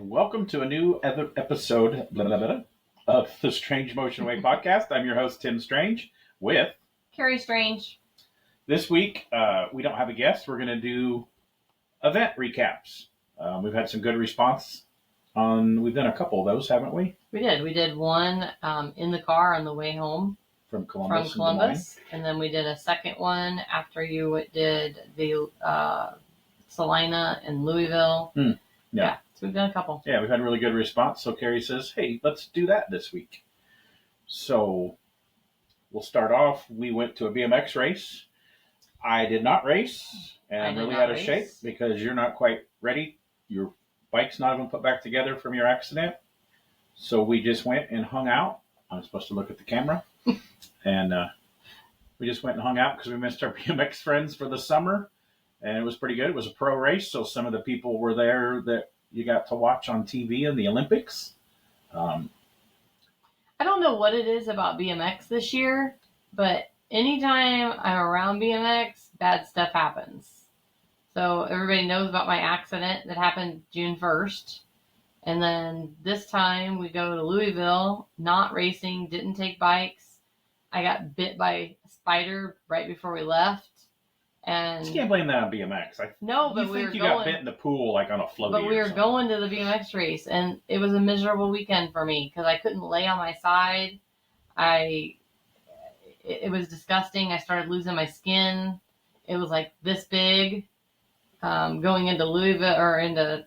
welcome to a new episode of the Strange Motion Way podcast. I'm your host, Tim Strange, with Carrie Strange. This week, we don't have a guest. We're going to do event recaps. We've had some good response we've done a couple of those, haven't we? We did. We did one in the car on the way home from Columbus. And then we did a second one after you did the Salina and Louisville. Yeah, so we've done a couple. Yeah, we've had really good response. So Carrie says, hey, let's do that this week. So we'll start off. We went to a BMX race. I did not race, and I'm really out of shape because you're not quite ready. Your bike's not even put back together from your accident. So we just went and hung out. I'm supposed to look at the camera. And we just went and hung out because we missed our BMX friends for the summer. And it was pretty good. It was a pro race, so some of the people were there that you got to watch on TV in the Olympics. I don't know what it is about BMX this year, but anytime I'm around BMX, bad stuff happens. So everybody knows about my accident that happened June 1st. And then this time we go to Louisville, not racing, didn't take bikes. I got bit by a spider right before we left. And you can't blame that on BMX. You got bit in the pool like on a floaty. But we were going to the BMX race, and it was a miserable weekend for me because I couldn't lay on my side. It was disgusting. I started losing my skin. It was like this big. Going into Louisville or into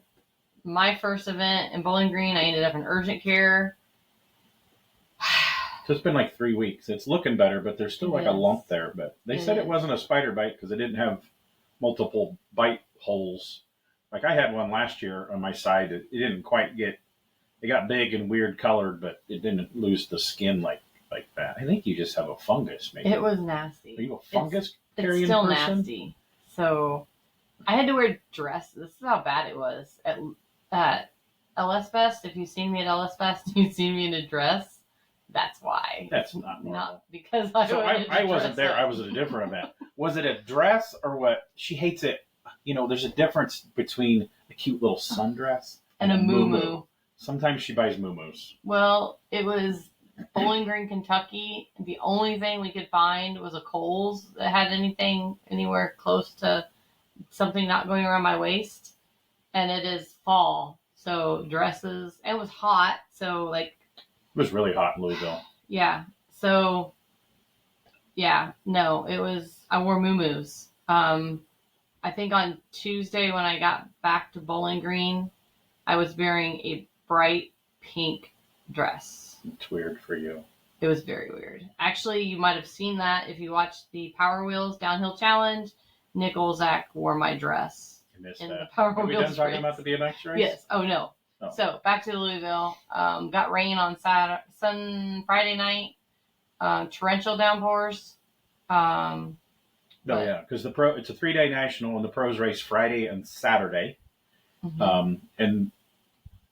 my first event in Bowling Green, I ended up in urgent care. So it's been like 3 weeks. It's looking better, but there's still like a lump there. But they said it wasn't a spider bite because it didn't have multiple bite holes. Like I had one last year on my side. It didn't quite get. It got big and weird colored, but it didn't lose the skin like that. I think you just have a fungus, maybe. It was nasty. Are you a fungus carrying person? It's still nasty. So I had to wear a dress. This is how bad it was at LS Fest. If you've seen me at LS Fest, you've seen me in a dress. That's why. That's not normal. Not because I wasn't there. I was at a different event. Was it a dress or what? She hates it. You know, there's a difference between a cute little sundress and a muumuu. Sometimes she buys muumuus. Well, it was Bowling Green, Kentucky. The only thing we could find was a Kohl's that had anything anywhere close to something not going around my waist. And it is fall, so dresses. And it was hot, so like. It was really hot in Louisville. Yeah. So, yeah, no, it was, I wore muumuus. I think on Tuesday when I got back to Bowling Green, I was wearing a bright pink dress. It's weird for you. It was very weird. Actually, you might have seen that if you watched the Power Wheels Downhill Challenge. Nick Olzak wore my dress. I missed in that. The Power Are we Wheels done talking race. About the BMX race? Yes. Oh, no. Oh. So back to Louisville. Got rain on Friday night. Torrential downpours. Because it's a 3-day national, and the pros race Friday and Saturday. Mm-hmm. And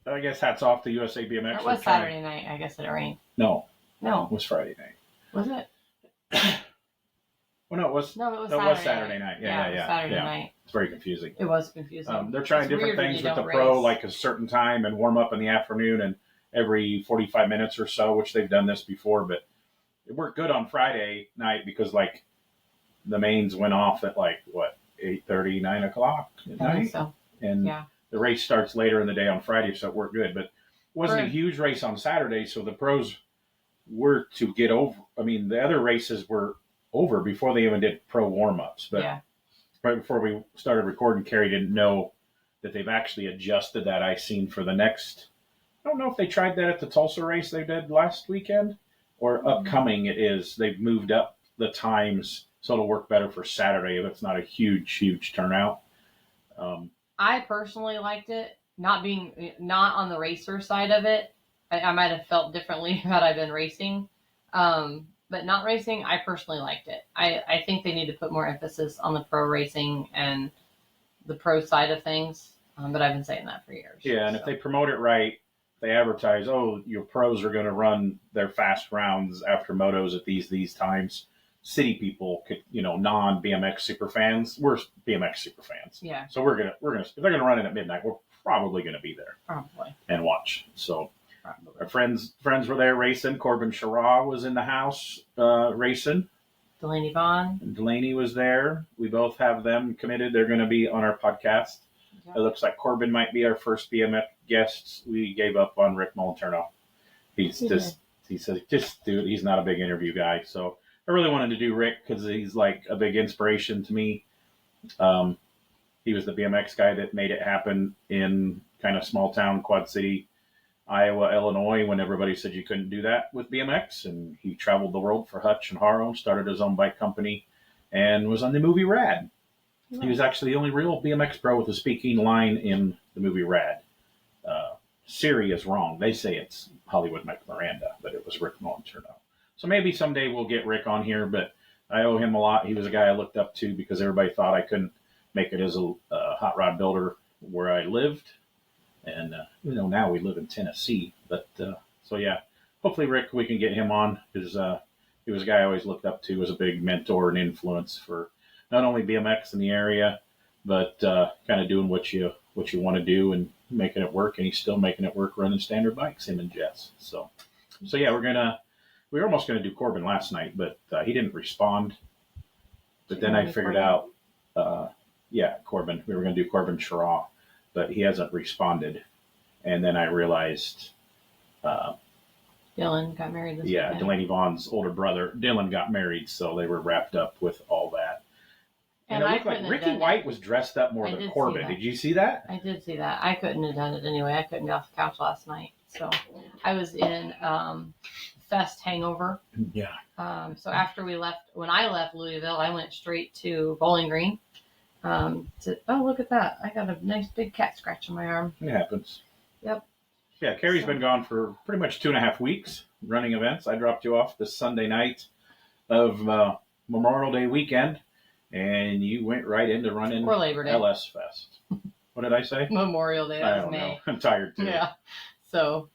I guess hats off to USA BMX. It was Saturday night. I guess it rained. No, it was Friday night. Was it? Well, no, it was Saturday night. Yeah. Saturday night. It's very confusing. It was confusing. They're trying different things with the pro, like a certain time and warm up in the afternoon and every 45 minutes or so, which they've done this before. But it worked good on Friday night because, like, the mains went off at, 8:30, 9 o'clock at night? I think so. And the race starts later in the day on Friday, so it worked good. But it wasn't a huge race on Saturday, so the pros were to get over. I mean, the other races were over before they even did pro warm-ups. But right before we started recording, Carrie didn't know that they've actually adjusted that icing for the next. I don't know if they tried that at the Tulsa race they did last weekend or upcoming it is. They've moved up the times so it'll work better for Saturday if it's not a huge turnout. I personally liked it, not on the racer side of it. I might have felt differently had I been racing. But not racing, I personally liked it. I think they need to put more emphasis on the pro racing and the pro side of things. But I've been saying that for years. Yeah, and if they promote it right, they advertise, your pros are going to run their fast rounds after motos at these times. city people could, non BMX super fans. We're BMX super fans. Yeah. So we're gonna if they're gonna run it at midnight, we're probably gonna be there. Probably. And watch. So Probably. our friends were there racing. Corbin Sherraw was in the house racing. Delaney Vaughn. And Delaney was there. We both have them committed. They're going to be on our podcast. Yep. It looks like Corbin might be our first BMX guest. We gave up on Rick Molinterno. He says, just do it. He's not a big interview guy. So I really wanted to do Rick because he's like a big inspiration to me. He was the BMX guy that made it happen in kind of small town Quad City, Iowa, Illinois, when everybody said you couldn't do that with BMX. And he traveled the world for Hutch and Haro, started his own bike company, and was on the movie Rad. Nice. He was actually the only real BMX pro with a speaking line in the movie Rad. Siri is wrong. They say it's Hollywood Mike Miranda, but it was Rick Molinterno. So maybe someday we'll get Rick on here, but I owe him a lot. He was a guy I looked up to because everybody thought I couldn't make it as a hot rod builder where I lived. And, now we live in Tennessee. But, so yeah, hopefully, Rick, we can get him on because he was a guy I always looked up to, was a big mentor and influence for not only BMX in the area, but kind of doing what you want to do and making it work. And he's still making it work running standard bikes, him and Jess. So yeah, we were almost going to do Corbin last night, but he didn't respond. But then I figured out, Corbin, we were going to do Corbin Sherraw, but he hasn't responded. And then I realized Dylan got married this weekend. Delaney Vaughn's older brother, Dylan, got married, so they were wrapped up with all that. And it looked like Ricky White was dressed up more than Corbin. Did you see that? I did see that. I couldn't have done it anyway. I couldn't get off the couch last night. So I was in Fest hangover. Yeah. So when I left Louisville, I went straight to Bowling Green. Look at that. I got a nice big cat scratch on my arm. It happens. Yep. Yeah, Carrie's been gone for pretty much 2.5 weeks running events. I dropped you off this Sunday night of Memorial Day weekend, and you went right into running or Labor Day. LS Fest. What did I say? Memorial Day. I don't know. I'm tired too. Yeah. So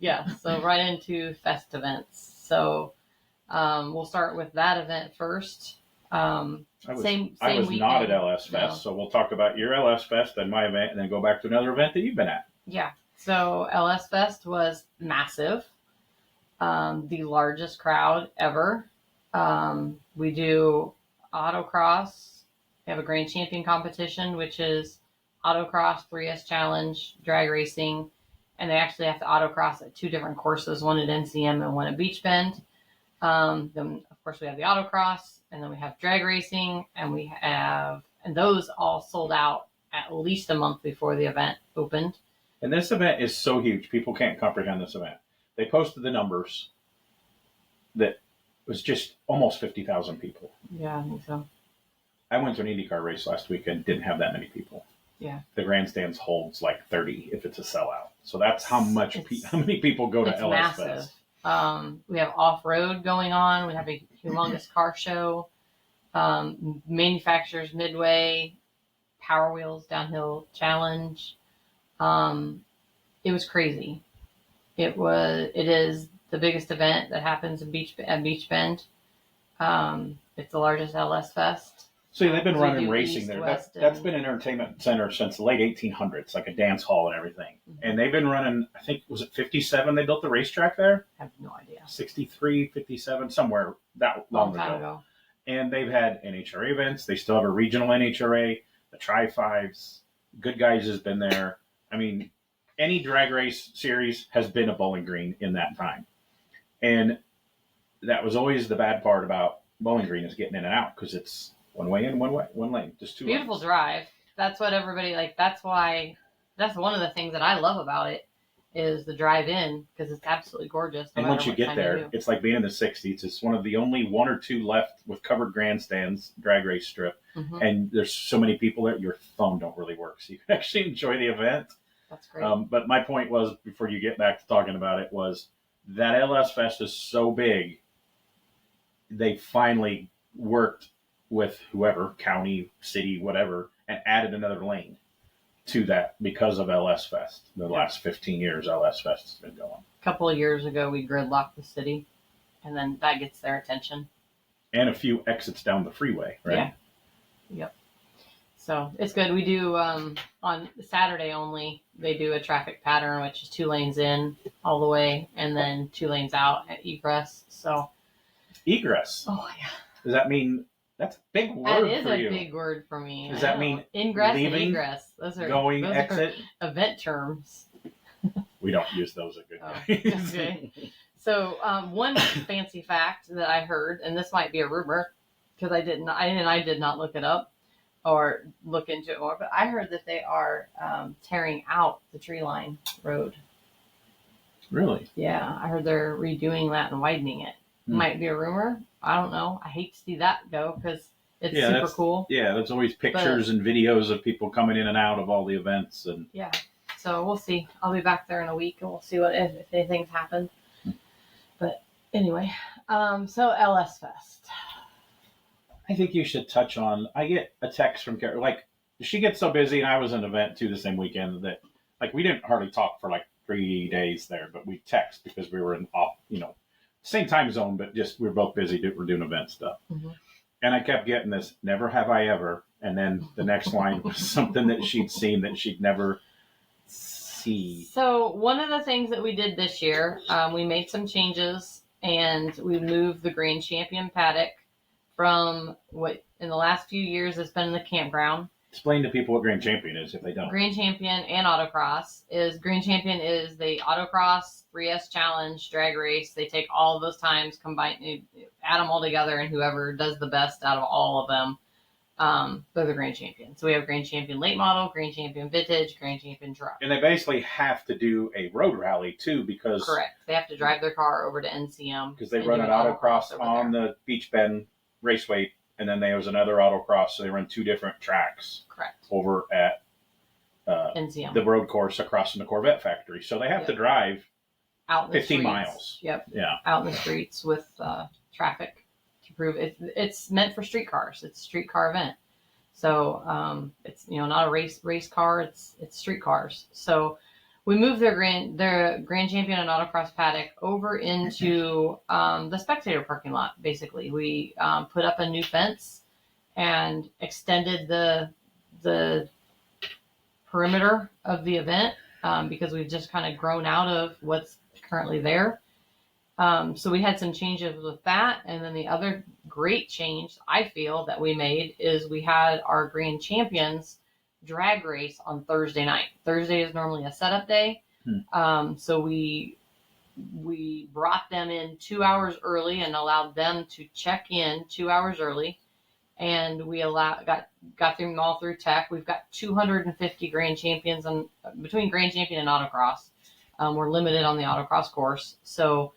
right into Fest events. So we'll start with that event first. I was weekend. Not at LS Fest, So we'll talk about your LS Fest and my event, and then go back to another event that you've been at. Yeah. So LS Fest was massive, the largest crowd ever. We do autocross. We have a grand champion competition, which is autocross, 3S challenge, drag racing, and they actually have to autocross at 2 different courses, one at NCM and one at Beach Bend. Then of course we have the autocross, and then we have drag racing, and those all sold out at least a month before the event opened. And this event is so huge. People can't comprehend this event. They posted the numbers that was just almost 50,000 people. Yeah, I think so. I went to an IndyCar race last weekend, didn't have that many people. Yeah. The grandstands holds like 30 if it's a sellout. So that's how many people go to LS Fest. We have off-road going on. We have a humongous car show. Manufacturers Midway, Power Wheels Downhill Challenge. It was crazy. It is the biggest event that happens at Beach Bend. It's the largest LS Fest. So they've been running racing there. That's been an entertainment center since the late 1800s, like a dance hall and everything. Mm-hmm. And they've been running, I think, was it 57 they built the racetrack there? I have no idea. 63, 57, somewhere that long ago. And they've had NHRA events. They still have a regional NHRA, the Tri-Fives. Good Guys has been there. I mean, any drag race series has been a Bowling Green in that time. And that was always the bad part about Bowling Green is getting in and out because it's one way in, one lane, just 2 Beautiful lanes. Drive. That's what everybody that's one of the things that I love about it is the drive-in because it's absolutely gorgeous. And once you get there, it's like being in the 60s. It's one of the only 1 or 2 left with covered grandstands, drag race strip. Mm-hmm. And there's so many people there, your phone don't really work. So you can actually enjoy the event. That's great. But my point was, before you get back to talking about it, was that LS Fest is so big, they finally worked with whoever, county, city, whatever, and added another lane to that because of LS Fest. The last 15 years, LS Fest has been going. A couple of years ago, we gridlocked the city, and then that gets their attention. and a few exits down the freeway, right? Yeah. Yep. So it's good. We do on Saturday only. They do a traffic pattern, which is 2 lanes in all the way, and then 2 lanes out at egress. So egress. Oh yeah. Does that mean that's a big word That is for a you? big word for me. Does that mean ingress leaving, and egress? Those are going, exit? Event terms. We don't use those at Good Guys. Okay. So one fancy fact that I heard, and this might be a rumor because I did not look it up or look into it more, but I heard that they are tearing out the tree line road. Really? Yeah, I heard they're redoing that and widening it. Might be a rumor. I don't know. I hate to see that go because it's super cool. Yeah, there's always pictures and videos of people coming in and out of all the events. And yeah, so we'll see. I'll be back there in a week and we'll see if anything's happened. But anyway, so LS Fest. I think you should touch on, I get a text from Carrie, like, she gets so busy, and I was in an event too the same weekend that, like, we didn't hardly talk for like 3 days there, but we text because we were in same time zone, but just we were both busy. We're doing event stuff. Mm-hmm. And I kept getting this, never have I ever. And then the next line was something that she'd seen that she'd never see. So one of the things that we did this year, we made some changes and we moved the Grand Champion paddock from what in the last few years has been in the campground. Explain to people what Grand Champion is if they don't. Grand Champion and Autocross Grand Champion is the Autocross 3S Challenge drag race. They take all of those times, combine, add them all together, and whoever does the best out of all of them, they're the Grand Champion. So we have Grand Champion Late Model, Grand Champion Vintage, Grand Champion Truck. And they basically have to do a road rally too because... Correct. They have to drive their car over to NCM. Because they run an autocross on the Beach Bend Raceway. And then there was another autocross, so they run 2 different tracks. Correct. Over at NCM. The road course across from the Corvette factory. So they have to drive out 15 miles. Yep. Yeah. Out in the streets with traffic to prove it's meant for street cars. It's a street car event. So it's not a race car. It's street cars. So we moved their Grand Champion and Autocross paddock over into the spectator parking lot. Basically, we put up a new fence and extended the perimeter of the event because we've just kind of grown out of what's currently there. So we had some changes with that, and then the other great change I feel that we made is we had our Grand Champions drag race on Thursday night. Thursday is normally a setup day. So we brought them in 2 hours early and allowed them to check in 2 hours early. And we got them all through tech. We've got 250 Grand Champions between Grand Champion and Autocross. We're limited on the Autocross course. So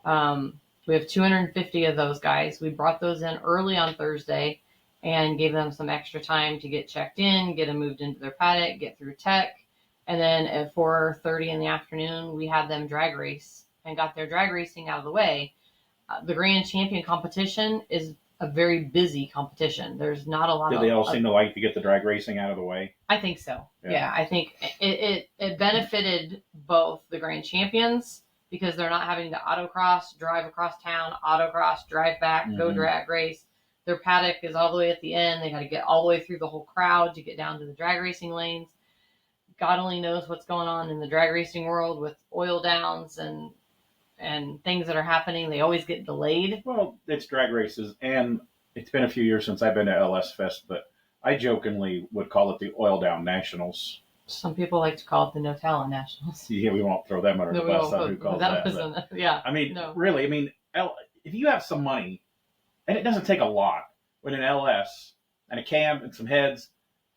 we have 250 of those guys. We brought those in early on Thursday and gave them some extra time to get checked in, get them moved into their paddock, get through tech. And then at 4:30 in the afternoon, we had them drag race and got their drag racing out of the way. The Grand Champion competition is a very busy competition. There's not a lot of... Did they all seem to like to get the drag racing out of the way? I think so. Yeah, I think it benefited both the Grand Champions because they're not having to autocross, drive across town, autocross, drive back, go drag race. Their paddock is all the way at the end. They got to get all the way through the whole crowd to get down to the drag racing lanes. God only knows what's going on in the drag racing world with oil downs and things that are happening. They always get delayed. Well, it's drag races, and it's been a few years since I've been to LS Fest, but I jokingly would call it the Oil Down Nationals. Some people like to call it the No-Talent Nationals. Yeah, we won't throw them under the bus. Who calls that? Yeah. I mean, really, if you have some money, and it doesn't take a lot, with an LS and a cam and some heads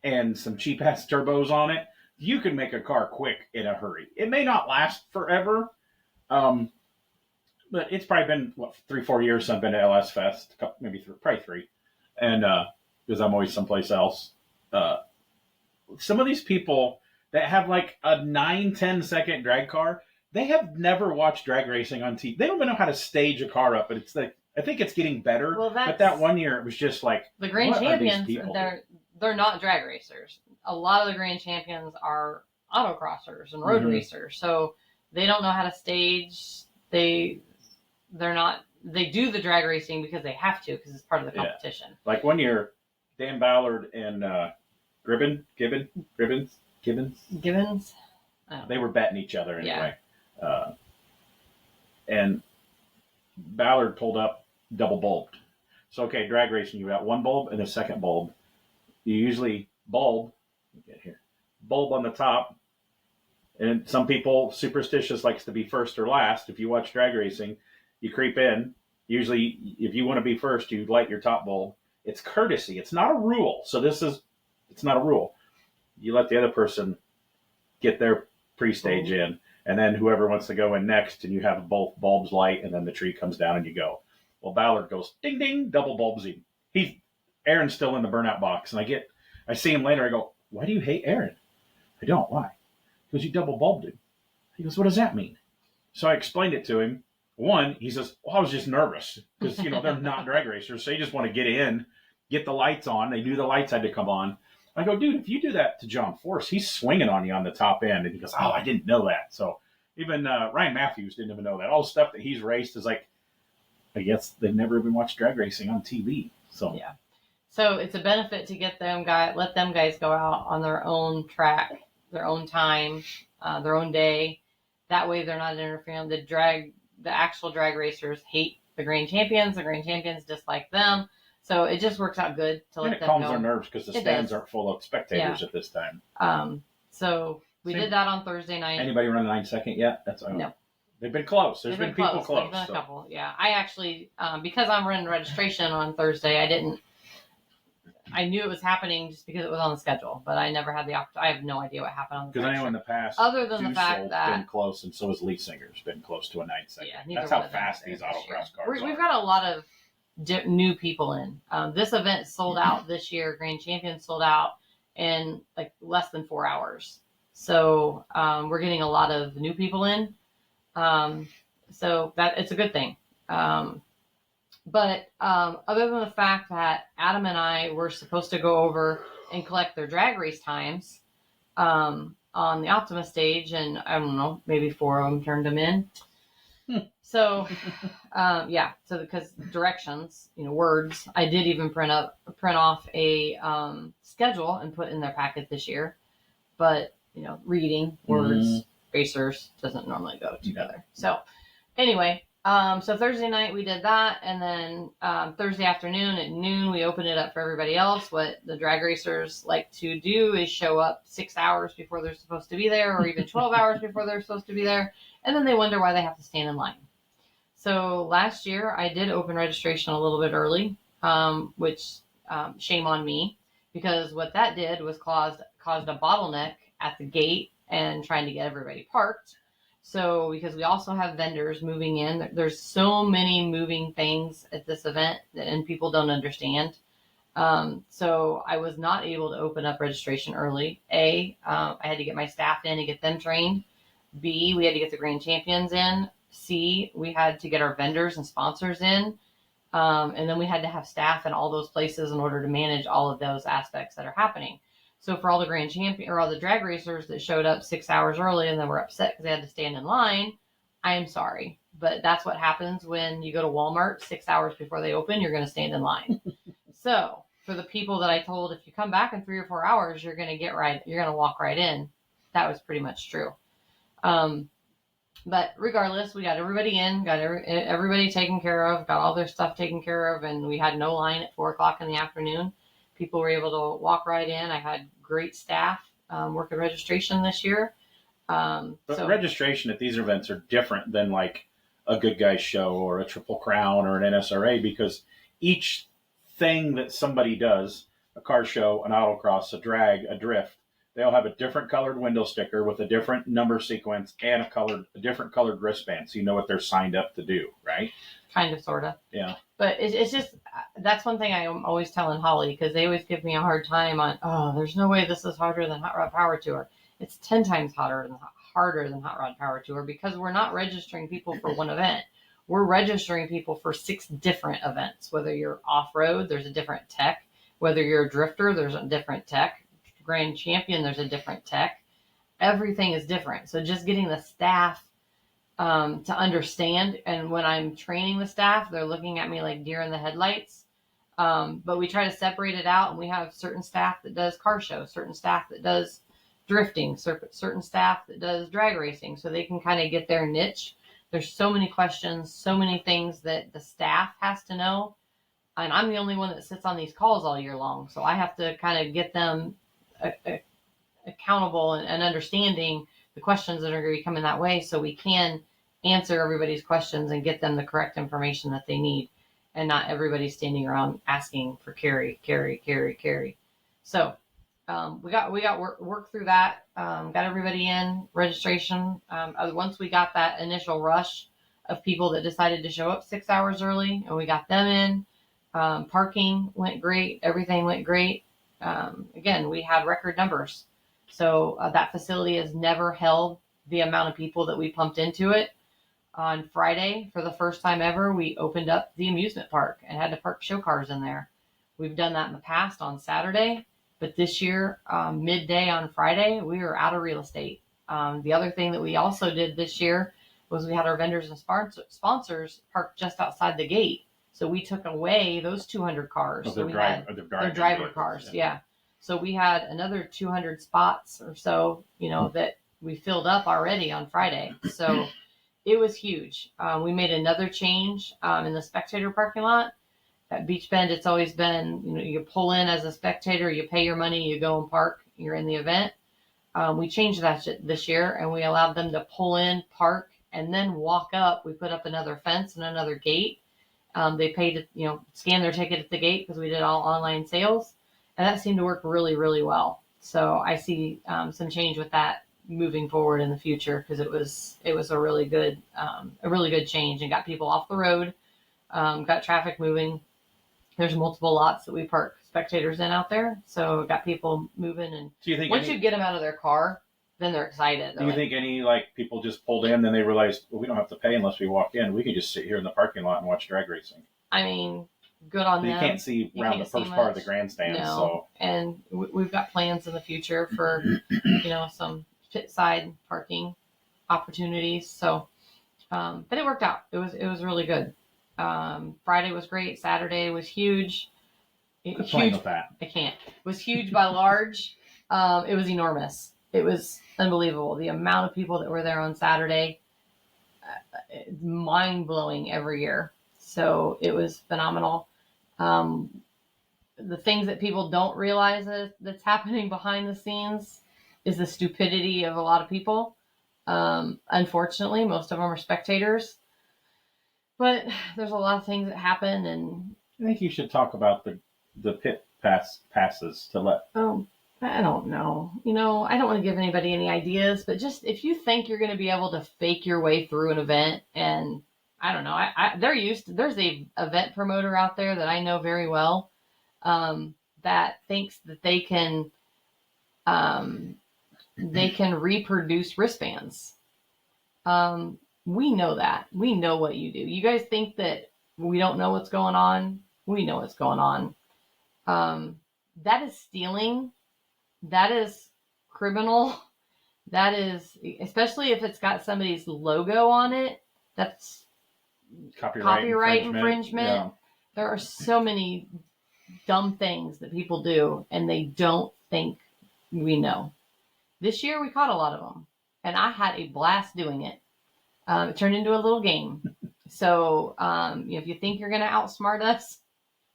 and some cheap-ass turbos on it, you can make a car quick in a hurry. It may not last forever, but it's probably been, 3-4 years since I've been to LS Fest, probably 3, and because I'm always someplace else. Some of these people that have like a 9-10 second drag car, they have never watched drag racing on TV. They don't even know how to stage a car up, but it's like, I think it's getting better. Well, but that one year, it was just like, the Grand Champions, they're not drag racers. A lot of the Grand Champions are autocrossers and road racers, so they don't know how to stage. They're not they do the drag racing because they have to, because it's part of the competition. Like one year, Dan Ballard and Gibbons. They were betting each other anyway. Yeah. And Ballard pulled up double bulbed. So, okay, drag racing, you got one bulb and a second bulb. You usually bulb on the top. And some people, superstitious, likes to be first or last. If you watch drag racing, you creep in. Usually, if you want to be first, you light your top bulb. It's courtesy. It's not a rule. So it's not a rule. You let the other person get their pre-stage in, and then whoever wants to go in next, and you have both bulbs light, and then the tree comes down and you go. Well, Ballard goes, ding, ding, double bulbs him. Aaron's still in the burnout box, and I see him later. I go, why do you hate Aaron? I don't. Why? Because you double bulbed him. He goes, what does that mean? So I explained it to him. One, he says, well, I was just nervous because, they're not drag racers. So they just want to get in, get the lights on. They knew the lights had to come on. I go, dude, if you do that to John Force, he's swinging on you on the top end. And he goes, oh, I didn't know that. So even Ryan Matthews didn't even know that. All the stuff that he's raced is like, I guess they've never even watched drag racing on TV. So yeah. So it's a benefit to let them guys go out on their own track, their own time, their own day. That way they're not interfering. The actual drag racers hate the grand champions. The grand champions dislike them. So it just works out good to let them go. And it calms their nerves because the stands aren't full of spectators at this time. So we did that on Thursday night. Anybody run the 9 second yet? No. They've been close. There's been people close. There's been a couple. Yeah. I actually, because I'm running registration on Thursday, I knew it was happening just because it was on the schedule, but I never had the opportunity. I have no idea what happened on the schedule. Because I know in the past, other than the fact that been close, and so has Lee Singer's been close to a 9 second. Yeah, that's how fast these autocross cars are. We've got a lot of new people in. This event sold out this year. Grand Champions sold out in like less than 4 hours. So we're getting a lot of new people in. So that it's a good thing. But other than the fact that Adam and I were supposed to go over and collect their drag race times on the Optima stage, and I don't know, maybe 4 of them turned them in. So, so because directions, words, I did even print off a schedule and put in their packet this year. But, reading, words, racers doesn't normally go together. So anyway, so Thursday night we did that. And then Thursday afternoon at noon, we opened it up for everybody else. What the drag racers like to do is show up 6 hours before they're supposed to be there, or even 12 hours before they're supposed to be there. And then they wonder why they have to stand in line. So last year I did open registration a little bit early, which shame on me, because what that did was caused a bottleneck at the gate and trying to get everybody parked. So because we also have vendors moving in, there's so many moving things at this event and people don't understand. So I was not able to open up registration early. I had to get my staff in and get them trained. B, we had to get the grand champions in. C, we had to get our vendors and sponsors in. And then we had to have staff in all those places in order to manage all of those aspects that are happening. So for all the grand champion or all the drag racers that showed up 6 hours early and then were upset because they had to stand in line, I am sorry. But that's what happens when you go to Walmart 6 hours before they open, you're going to stand in line. So for the people that I told, if you come back in 3 or 4 hours, you're going to walk right in. That was pretty much true. But regardless, we got everybody in, got everybody taken care of, got all their stuff taken care of, and we had no line at 4:00 in the afternoon. People were able to walk right in. I had great staff working registration this year. But registration at these events are different than like a Good Guys show or a Triple Crown or an NSRA, because each thing that somebody does, a car show, an autocross, a drag, a drift, they all have a different colored window sticker with a different number sequence and a different colored wristband, so you know what they're signed up to do, right? Kind of, sort of. Yeah. But it's just, that's one thing I'm always telling Holly, because they always give me a hard time on, there's no way this is harder than Hot Rod Power Tour. It's 10 times harder than Hot Rod Power Tour, because we're not registering people for one event. We're registering people for 6 different events. Whether you're off-road, there's a different tech. Whether you're a drifter, there's a different tech. Grand Champion, there's a different tech. Everything is different. So just getting the staff to understand. And when I'm training the staff, they're looking at me like deer in the headlights. But we try to separate it out, and we have certain staff that does car show, certain staff that does drifting, certain staff that does drag racing, so they can kind of get their niche. There's so many questions, so many things that the staff has to know. And I'm the only one that sits on these calls all year long. So I have to kind of get them accountable and understanding the questions that are going to be coming that way, so we can answer everybody's questions and get them the correct information that they need, and not everybody standing around asking for Carrie. So we got work through that. Got everybody in registration. Once we got that initial rush of people that decided to show up 6 hours early, and we got them in, parking went great. Everything went great. Again, we had record numbers. So that facility has never held the amount of people that we pumped into it. On Friday, for the first time ever, we opened up the amusement park and had to park show cars in there. We've done that in the past on Saturday, but this year, midday on Friday, we were out of real estate. The other thing that we also did this year was we had our vendors and sponsors parked just outside the gate. So we took away those 200 cars. Their driver cars, yeah. So we had another 200 spots or so, that we filled up already on Friday. So it was huge. We made another change in the spectator parking lot. At Beach Bend, it's always been, you pull in as a spectator, you pay your money, you go and park, you're in the event. We changed that this year, and we allowed them to pull in, park, and then walk up. We put up another fence and another gate. They paid to, scan their ticket at the gate, because we did all online sales. And that seemed to work really, really well. So I see some change with that moving forward in the future, because it was a really good change, and got people off the road, got traffic moving. There's multiple lots that we park spectators in out there, so got people moving. And once you get them out of their car, then they're excited. Do you think any people just pulled in, then they realized, well, we don't have to pay unless we walk in. We can just sit here in the parking lot and watch drag racing. I mean, good on them. You can't see around the first part of the grandstand. No. So. And we've got plans in the future for, some pit side parking opportunities. So, but it worked out. It was really good. Friday was great. Saturday was huge. Huge with that. I can't. It was huge by large. It was enormous. It was unbelievable. The amount of people that were there on Saturday, mind blowing every year. So it was phenomenal. The things that people don't realize that's happening behind the scenes is the stupidity of a lot of people. Unfortunately, most of them are spectators, but there's a lot of things that happen. And I think you should talk about the pit passes to let. I don't know. I don't want to give anybody any ideas, but just if you think you're going to be able to fake your way through an event, and I don't know, there's a event promoter out there that I know very well, that thinks that they can reproduce wristbands. We know that. We know what you do. You guys think that we don't know what's going on? We know what's going on. That is stealing. That is criminal. That is, especially if it's got somebody's logo on it, that's copyright infringement. Yeah. There are so many dumb things that people do, and they don't think we know. This year we caught a lot of them, and I had a blast doing it. It turned into a little game. So if you think you're going to outsmart us,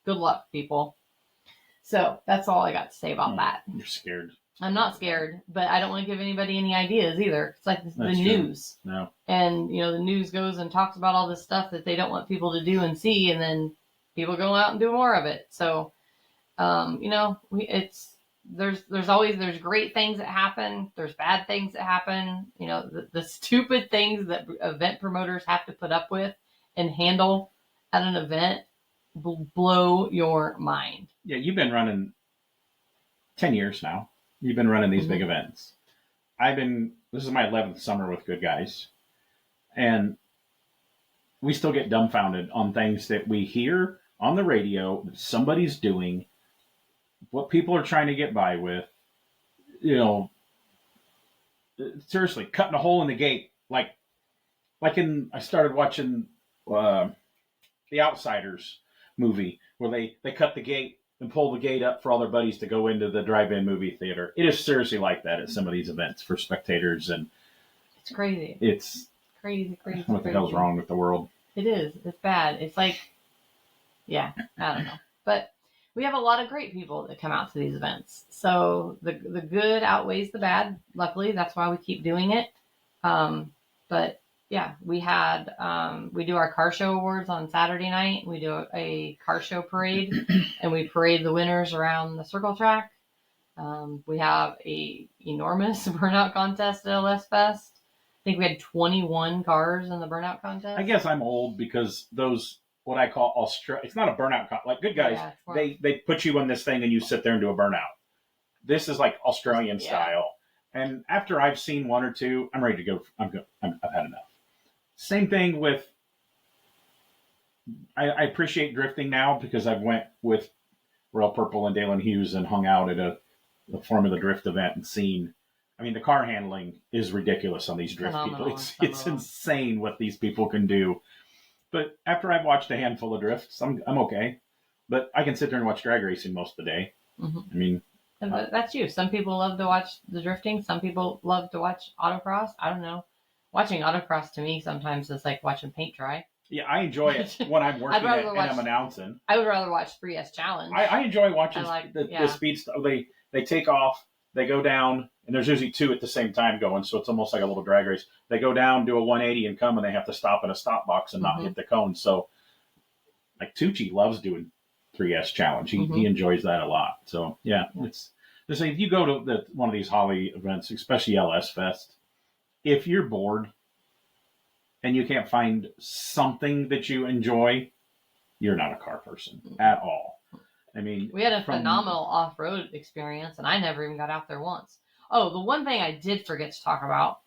good luck, people. So that's all I got to say about that. You're scared. I'm not scared, but I don't want to give anybody any ideas either. It's like the news. No. And, the news goes and talks about all this stuff that they don't want people to do and see, and then people go out and do more of it. So, there's great things that happen. There's bad things that happen. The stupid things that event promoters have to put up with and handle at an event will blow your mind. Yeah, you've been running 10 years now. You've been running these big events. This is my 11th summer with Good Guys. And we still get dumbfounded on things that we hear on the radio that somebody's doing, what people are trying to get by with. Seriously, cutting a hole in the gate. Like, I started watching the Outsiders movie where they cut the gate and pull the gate up for all their buddies to go into the drive-in movie theater. It is seriously like that at some of these events for spectators, and It's crazy. it's Crazy. what the hell's wrong with the world? It is. It's bad. It's like, yeah, I don't know. But we have a lot of great people that come out to these events. So the good outweighs the bad. Luckily, that's why we keep doing it. But yeah, we do our car show awards on Saturday night. We do a car show parade, and we parade the winners around the circle track. We have a enormous burnout contest at LS Fest. I think we had 21 cars in the burnout contest. I guess I'm old because those, what I call it's not a burnout like good guys, they put you in this thing and you sit there and do a burnout. This is like Australian style. And after I've seen one or two, I'm ready to go. I've had enough. Same thing with, I appreciate drifting now because I've went with Royal Purple and Dalen Hughes and hung out at the Formula Drift event and seen. I mean, the car handling is ridiculous on these drift people. It's insane what these people can do. But after I've watched a handful of drifts, I'm okay. But I can sit there and watch drag racing most of the day. Mm-hmm. I mean, and that's you. Some people love to watch the drifting. Some people love to watch autocross. I don't know. Watching autocross to me sometimes is like watching paint dry. Yeah, I enjoy it when I'm working and I'm announcing. I would rather watch 3S Challenge. I enjoy watching the speed stuff. They take off, they go down, and there's usually two at the same time going, so it's almost like a little drag race. They go down, do a 180, and come, and they have to stop in a stop box and not hit the cone. So, like Tucci loves doing 3S Challenge. He enjoys that a lot. So yeah, it's if you go to one of these Holly events, especially LS Fest, if you're bored and you can't find something that you enjoy, you're not a car person at all. I mean, we had a phenomenal off-road experience, and I never even got out there once. Oh, the one thing I did forget to talk about,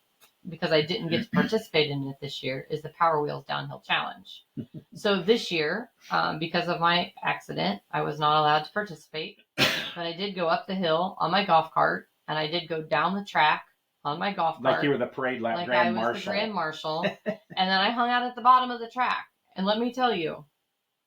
because I didn't get to participate in it this year, is the Power Wheels Downhill Challenge. So this year, because of my accident, I was not allowed to participate, but I did go up the hill on my golf cart, and I did go down the track on my golf cart. Like you were the parade lap Grand Marshal. Like I was the Grand Marshal. And then I hung out at the bottom of the track. And let me tell you,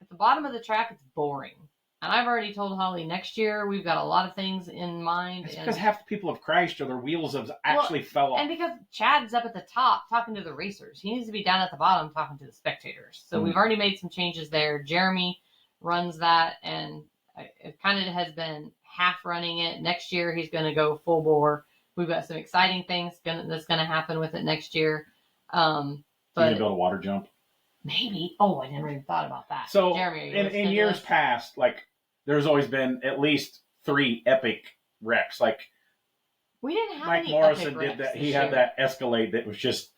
at the bottom of the track, it's boring. And I've already told Holly next year we've got a lot of things in mind. It's because half the people have crashed or their wheels have actually fell off. And because Chad's up at the top talking to the racers. He needs to be down at the bottom talking to the spectators. So we've already made some changes there. Jeremy runs that, and it kind of has been half running it. Next year he's going to go full bore. We've got some exciting things that's going to happen with it next year. But you going to build a water jump? Maybe. Oh, I never even thought about that. So Jeremy, in years past, like, there's always been at least 3 epic wrecks. Like, we didn't have Mike any Morrison epic did that. He had that Escalade that was just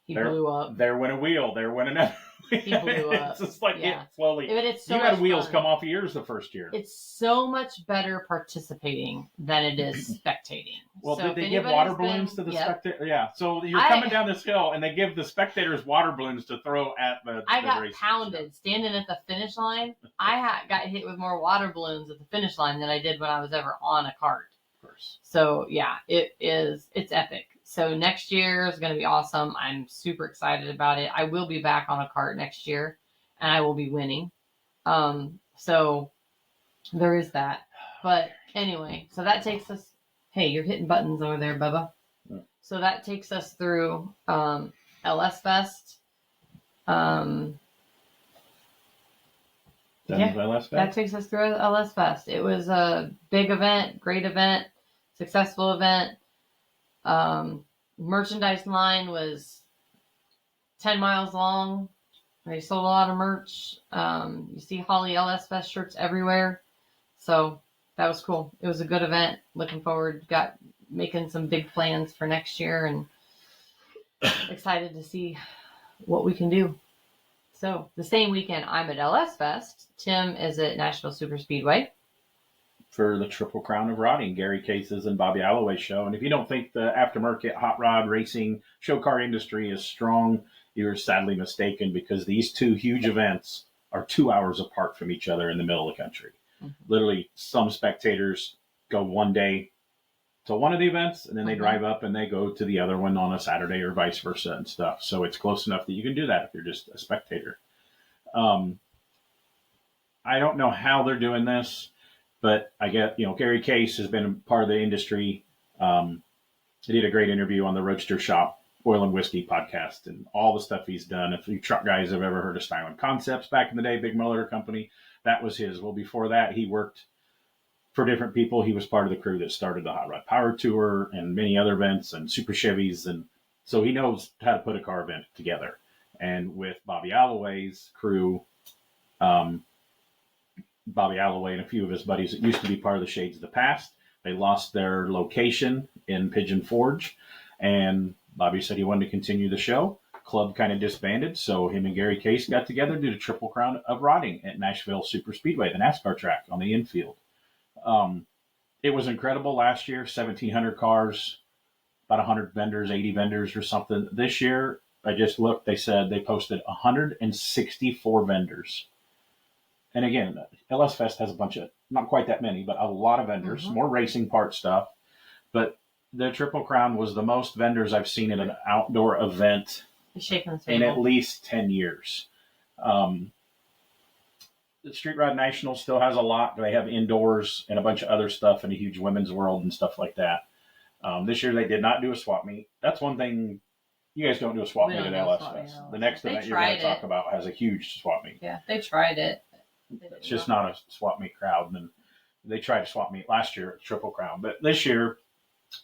blew up. There went a wheel. There went another. He blew up. It's just like it slowly. But it's so you had wheels come off of yours the first year. It's so much better participating than it is spectating. Well, so did they give water balloons to the spectator? Yeah. So you're coming down this hill, and they give the spectators water balloons to throw at the. I got racers. Pounded standing at the finish line. I got hit with more water balloons at the finish line than I did when I was ever on a cart. Of course. So yeah, it's epic. So next year is going to be awesome. I'm super excited about it. I will be back on a cart next year, and I will be winning. So there is that. But anyway, so that takes us. Hey, you're hitting buttons over there, Bubba. Yeah. So that takes us through LS Fest. LS Fest. That takes us through LS Fest. It was a big event, great event, successful event. Merchandise line was 10 miles long. They sold a lot of merch. You see Holly LS Fest shirts everywhere. So that was cool. It was a good event. Looking forward, making some big plans for next year, and excited to see what we can do. So the same weekend I'm at LS Fest, Tim is at Nashville Super Speedway for the Triple Crown of Rodding, Gary Case's and Bobby Alloway's show. And if you don't think the aftermarket hot rod racing show car industry is strong, you're sadly mistaken, because these two huge events are 2 hours apart from each other in the middle of the country. Mm-hmm. Literally, some spectators go one day to one of the events, and then they drive up and they go to the other one on a Saturday or vice versa and stuff. So it's close enough that you can do that if you're just a spectator. I don't know how they're doing this, but I get, Gary Case has been part of the industry. He did a great interview on the Roadster Shop Oil and Whiskey podcast and all the stuff he's done. If you truck guys have ever heard of Styling Concepts back in the day, Big Muller Company, that was his. Well, before that, he worked for different people. He was part of the crew that started the Hot Rod Power Tour and many other events and Super Chevys. And so he knows how to put a car event together. And with Bobby Alloway's crew, Bobby Alloway and a few of his buddies that used to be part of the Shades of the Past, they lost their location in Pigeon Forge. And Bobby said he wanted to continue the show. Club kind of disbanded, so him and Gary Case got together, did a Triple Crown of Rodding at Nashville Super Speedway, the NASCAR track on the infield. It was incredible last year, 1,700 cars, about 100 vendors, 80 vendors or something. This year, I just looked, they said they posted 164 vendors. And again, LS Fest has a bunch of, not quite that many, but a lot of vendors, more racing part stuff. But the Triple Crown was the most vendors I've seen at an outdoor event in at least 10 years. The Street Rod National still has a lot. They have indoors and a bunch of other stuff and a huge women's world and stuff like that. This year they did not do a swap meet. That's one thing. You guys don't do a swap meet at LS Fest. The next event you're going to talk about has a huge swap meet. Yeah, they tried it. It's just not a swap meet crowd. And they tried a swap meet last year at Triple Crown. But this year,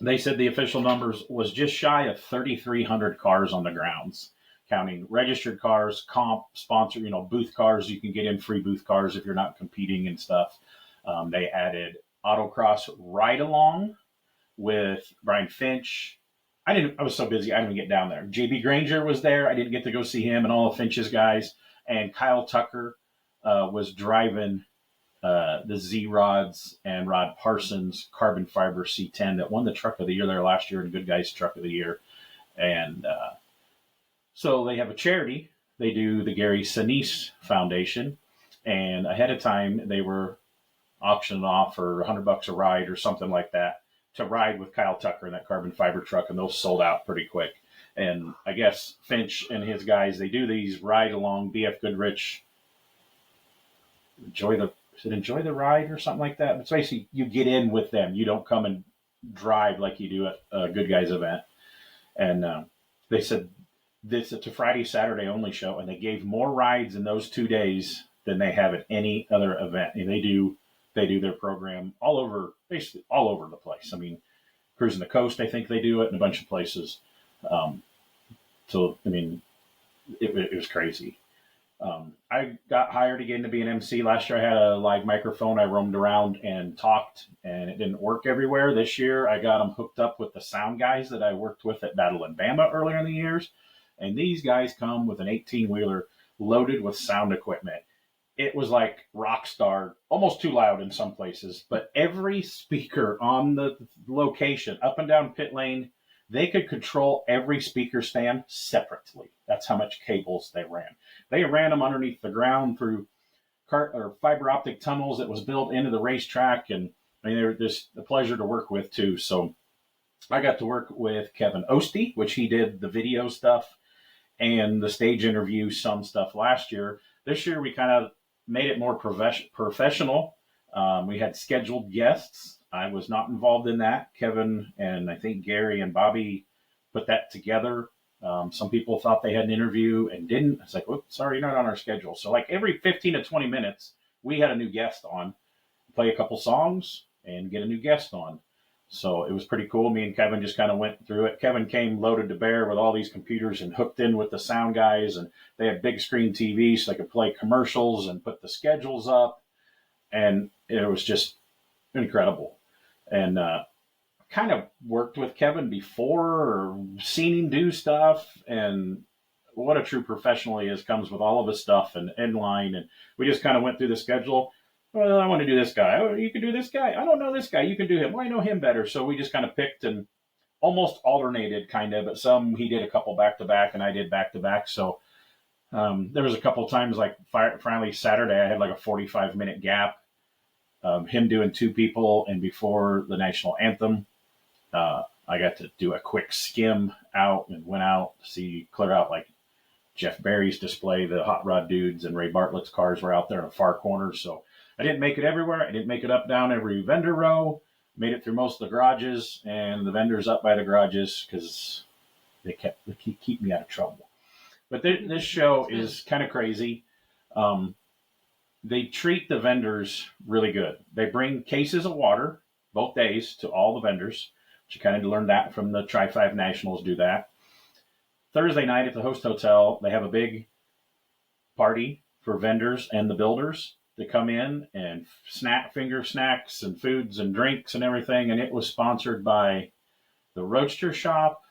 they said the official numbers was just shy of 3,300 cars on the grounds, counting registered cars, comp, sponsor, booth cars. You can get in free booth cars if you're not competing and stuff. They added autocross ride along with Brian Finch. I was so busy, I didn't even get down there. JB Granger was there. I didn't get to go see him and all of Finch's guys. And Kyle Tucker was driving the Z-Rods and Rod Parsons carbon fiber C10 that won the Truck of the Year there last year and Good Guys Truck of the Year. And so they have a charity. They do the Gary Sinise Foundation. And ahead of time, they were auctioning off for $100 a ride or something like that to ride with Kyle Tucker in that carbon fiber truck. And those sold out pretty quick. And I guess Finch and his guys, they do these ride along BF Goodrich. Enjoy the ride or something like that. It's basically you get in with them. You don't come and drive like you do at a Good Guys event. And they said it's a Friday, Saturday only show, and they gave more rides in those 2 days than they have at any other event. And they do their program basically all over the place. I mean, Cruising the Coast, I think they do it in a bunch of places. It was crazy. I got hired again to be an MC. Last year I had a live microphone. I roamed around and talked, and it didn't work everywhere. This year I got them hooked up with the sound guys that I worked with at Battle in Bama earlier in the years. And these guys come with an 18-wheeler loaded with sound equipment. It was like Rockstar, almost too loud in some places, but every speaker on the location, up and down pit lane, they could control every speaker stand separately. That's how much cables they ran. They ran them underneath the ground through fiber optic tunnels that was built into the racetrack. And they were just a pleasure to work with too. So I got to work with Kevin Ostie, which he did the video stuff and the stage interview, some stuff last year. This year we kind of made it more professional. We had scheduled guests. I was not involved in that. Kevin and I think Gary and Bobby put that together. Some people thought they had an interview and didn't. It's like, oh, sorry, you're not on our schedule. So like every 15 to 20 minutes, we had a new guest on, play a couple songs and get a new guest on. So it was pretty cool. Me and Kevin just kind of went through it. Kevin came loaded to bear with all these computers and hooked in with the sound guys. And they had big screen TVs so they could play commercials and put the schedules up. And it was just incredible. And kind of worked with Kevin before or seen him do stuff. And what a true professional he is, comes with all of his stuff and inline. And we just kind of went through the schedule. Well, I want to do this guy. Oh, you can do this guy. I don't know this guy. You can do him. Well, I know him better. So we just kind of picked and almost alternated kind of, but some he did a couple back to back and I did back to back. So there was a couple of times like finally Saturday, I had like a 45-minute gap, him doing two people and before the national anthem. I got to do a quick skim out and went out to see, clear out like Jeff Berry's display. The Hot Rod Dudes and Ray Bartlett's cars were out there in a far corner. So I didn't make it everywhere. I didn't make it up, down every vendor row. Made it through most of the garages and the vendors up by the garages because they keep me out of trouble. But this show is kind of crazy. They treat the vendors really good. They bring cases of water both days to all the vendors. You kind of learned that from the Tri-5 Nationals do that. Thursday night at the host hotel, they have a big party for vendors and the builders to come in and finger snacks and foods and drinks and everything. And it was sponsored by the Roadster Shop.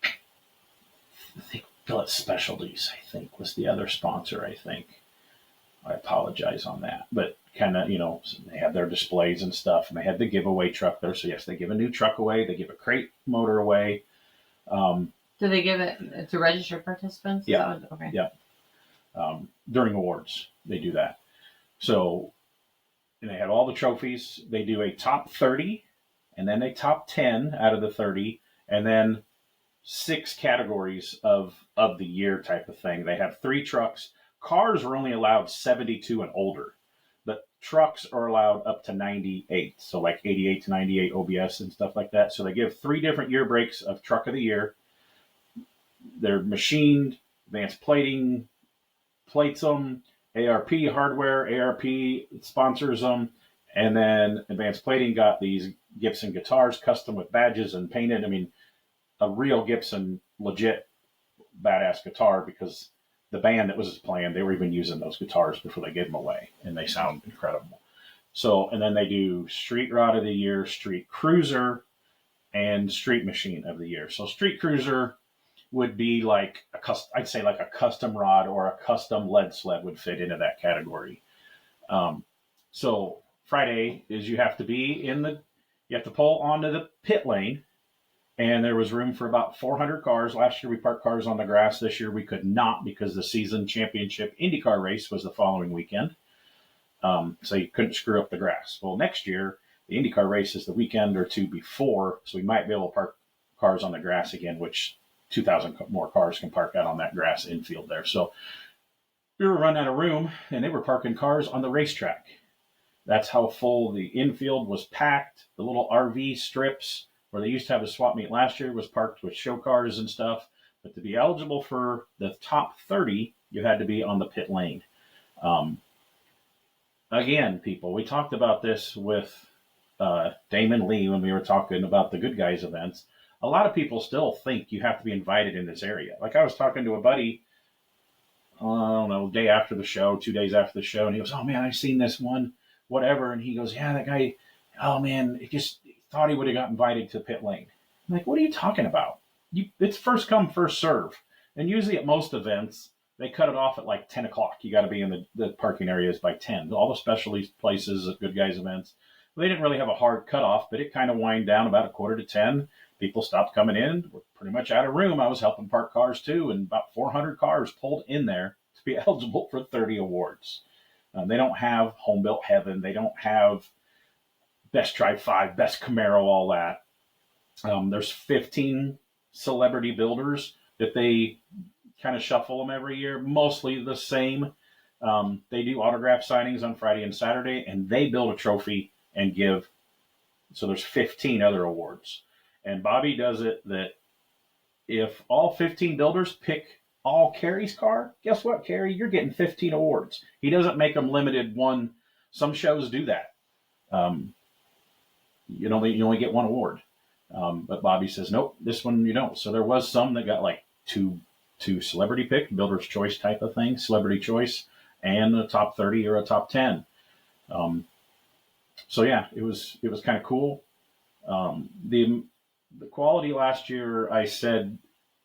I think Billet Specialties, I think, was the other sponsor, I think. I apologize on that. But kind of, they have their displays and stuff, and they had the giveaway truck there. So, yes, they give a new truck away. They give a crate motor away. Do they give it to registered participants? Yeah. Okay. Yeah. During awards, they do that. So, and they have all the trophies. They do a top 30, and then a top 10 out of the 30, and then 6 categories of the year type of thing. They have 3 trucks. Cars are only allowed 72 and older, but trucks are allowed up to 98. So like 88 to 98 OBS and stuff like that. So they give 3 different year breaks of truck of the year. They're machined, advanced plating, plates them, ARP hardware, ARP sponsors them, and then advanced plating got these Gibson guitars custom with badges and painted. I mean, a real Gibson legit badass guitar, because the band that was playing, they were even using those guitars before they gave them away, and they sound incredible. So, and then they do Street Rod of the Year, Street Cruiser, and Street Machine of the Year. So Street Cruiser would be like I'd say like a custom rod or a custom lead sled would fit into that category. So Friday is you have to pull onto the pit lane, and there was room for about 400 cars. Last year we parked cars on the grass. This year we could not, because the season championship IndyCar race was the following weekend. So you couldn't screw up the grass. Well, next year the IndyCar race is the weekend or 2 before, so we might be able to park cars on the grass again, which 2,000 more cars can park out on that grass infield there. So we were running out of room, and they were parking cars on the racetrack. That's how full the infield was packed. The little RV strips where they used to have a swap meet last year was parked with show cars and stuff. But to be eligible for the top 30, you had to be on the pit lane. Again, people, we talked about this with Damon Lee when we were talking about the Good Guys events. A lot of people still think you have to be invited in this area. Like I was talking to a buddy, I don't know, day after the show, 2 days after the show, and he goes, "Oh man, I've seen this one, whatever." And he goes, "Yeah, that guy, oh man, it just thought he would have got invited to pit lane." I'm like, "What are you talking about? It's first come, first serve." And usually at most events, they cut it off at like 10 o'clock. You got to be in the parking areas by 10. All the specialty places at Good Guys events, they didn't really have a hard cutoff, but it kind of wind down about 9:45. People stopped coming in. We're pretty much out of room. I was helping park cars too, and about 400 cars pulled in there to be eligible for 30 awards. They don't have Home Built Heaven. They don't have Best Tri-5, Best Camaro, all that. There's 15 celebrity builders that they kind of shuffle them every year, mostly the same. They do autograph signings on Friday and Saturday, and they build a trophy and give. So there's 15 other awards. And Bobby does it that if all 15 builders pick all Carrie's car, guess what, Carrie? You're getting 15 awards. He doesn't make them limited one. Some shows do that. You only get 1 award. But Bobby says, nope, this one you don't. So there was some that got like two celebrity picked, builder's choice type of thing, celebrity choice, and a top 30 or a top 10. So yeah, it was kind of cool. The quality last year, I said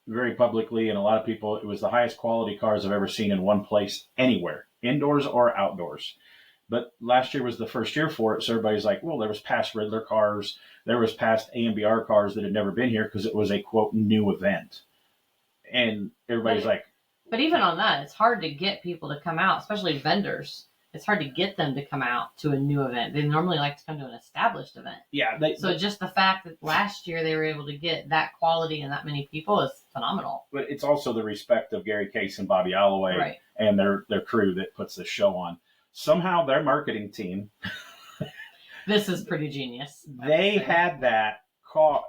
very publicly, and a lot of people, it was the highest quality cars I've ever seen in one place anywhere, indoors or outdoors. But last year was the first year for it, so everybody's like, well, there was past Riddler cars, there was past AMBR cars that had never been here because it was a, quote, new event. And everybody's like... But even on that, it's hard to get people to come out, especially vendors. it's hard to get them to come out to a new event. They normally like to come to an established event. Yeah. So just the fact that last year they were able to get that quality and that many people is phenomenal. But it's also the respect of Gary Case and Bobby Alloway Right. and their crew that puts this show on. Somehow their marketing team, This is pretty genius. they had that car.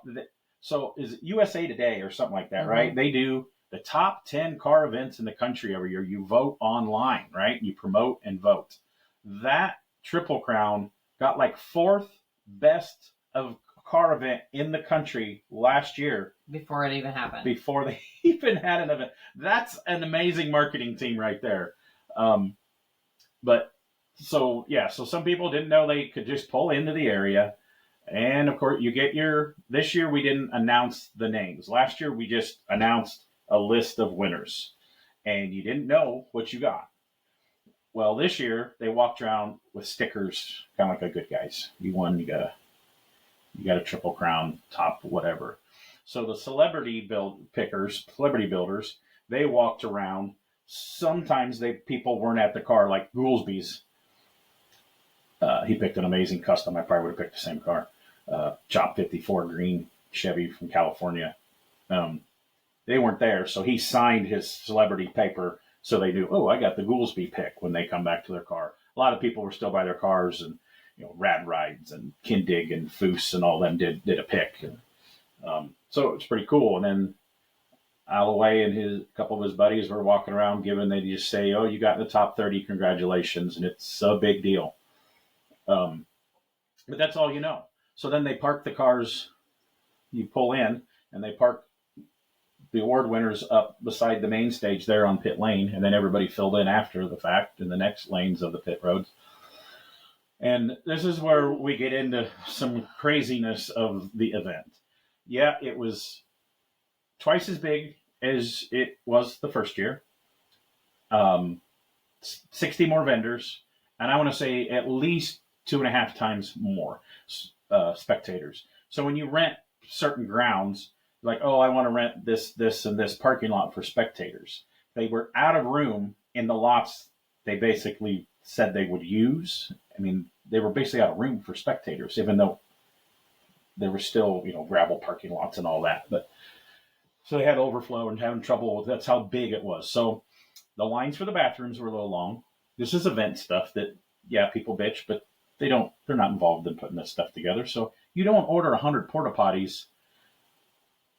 So is it USA Today or something like that, right? They do the top 10 car events in the country every year. You vote online, right? You promote and vote. That Triple Crown got like 4th best of car event in the country last year. Before it even happened. Before they even had an event. That's an amazing marketing team right there. But so some people didn't know they could just pull into the area. And of course, this year we didn't announce the names. Last year we just announced a list of winners, and you didn't know what you got. Well, this year they walked around with stickers, kind of like a good guys. You won, you got a Triple Crown, top whatever. So the celebrity builders, they walked around. Sometimes people weren't at the car, like Goolsby's. He picked an amazing custom. I probably would have picked the same car. Chop 54 green Chevy from California. They weren't there, so he signed his celebrity paper so they knew, oh, I got the Goolsby pick when they come back to their car. A lot of people were still by their cars, and Rad Rides and Kindig and Foose and all them did a pick. And, so it's pretty cool. And then Alloway and a couple of his buddies were walking around they just say, oh, you got in the top 30, congratulations, and it's a big deal. But that's all you know. So then they park the cars, you pull in, and they park the award winners up beside the main stage there on pit lane, and then everybody filled in after the fact in the next lanes of the pit roads. And this is where we get into some craziness of the event. Yeah, it was twice as big as it was the first year. 60 more vendors, and I want to say at least 2.5 times more spectators. So when you rent certain grounds, like, oh, I want to rent this, and this parking lot for spectators. They were out of room in the lots they basically said they would use. I mean, they were basically out of room for spectators, even though there were still, gravel parking lots and all that. But so they had overflow and having trouble with that's how big it was. So the lines for the bathrooms were a little long. This is event stuff that, yeah, people bitch, but they're not involved in putting this stuff together. So you don't order 100 porta potties.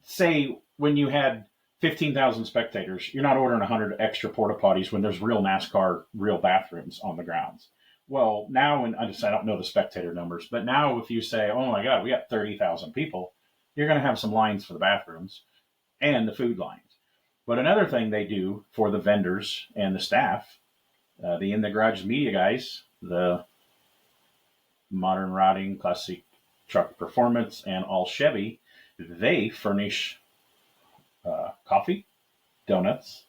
Say when you had 15,000 spectators, you're not ordering 100 extra porta potties when there's real NASCAR, real bathrooms on the grounds. Well, now, I don't know the spectator numbers, but now if you say, oh my God, we got 30,000 people, you're going to have some lines for the bathrooms and the food lines. But another thing they do for the vendors and the staff, the In the Garage media guys, the Modern Routing, Classic Truck Performance, and All Chevy, they furnish coffee, donuts,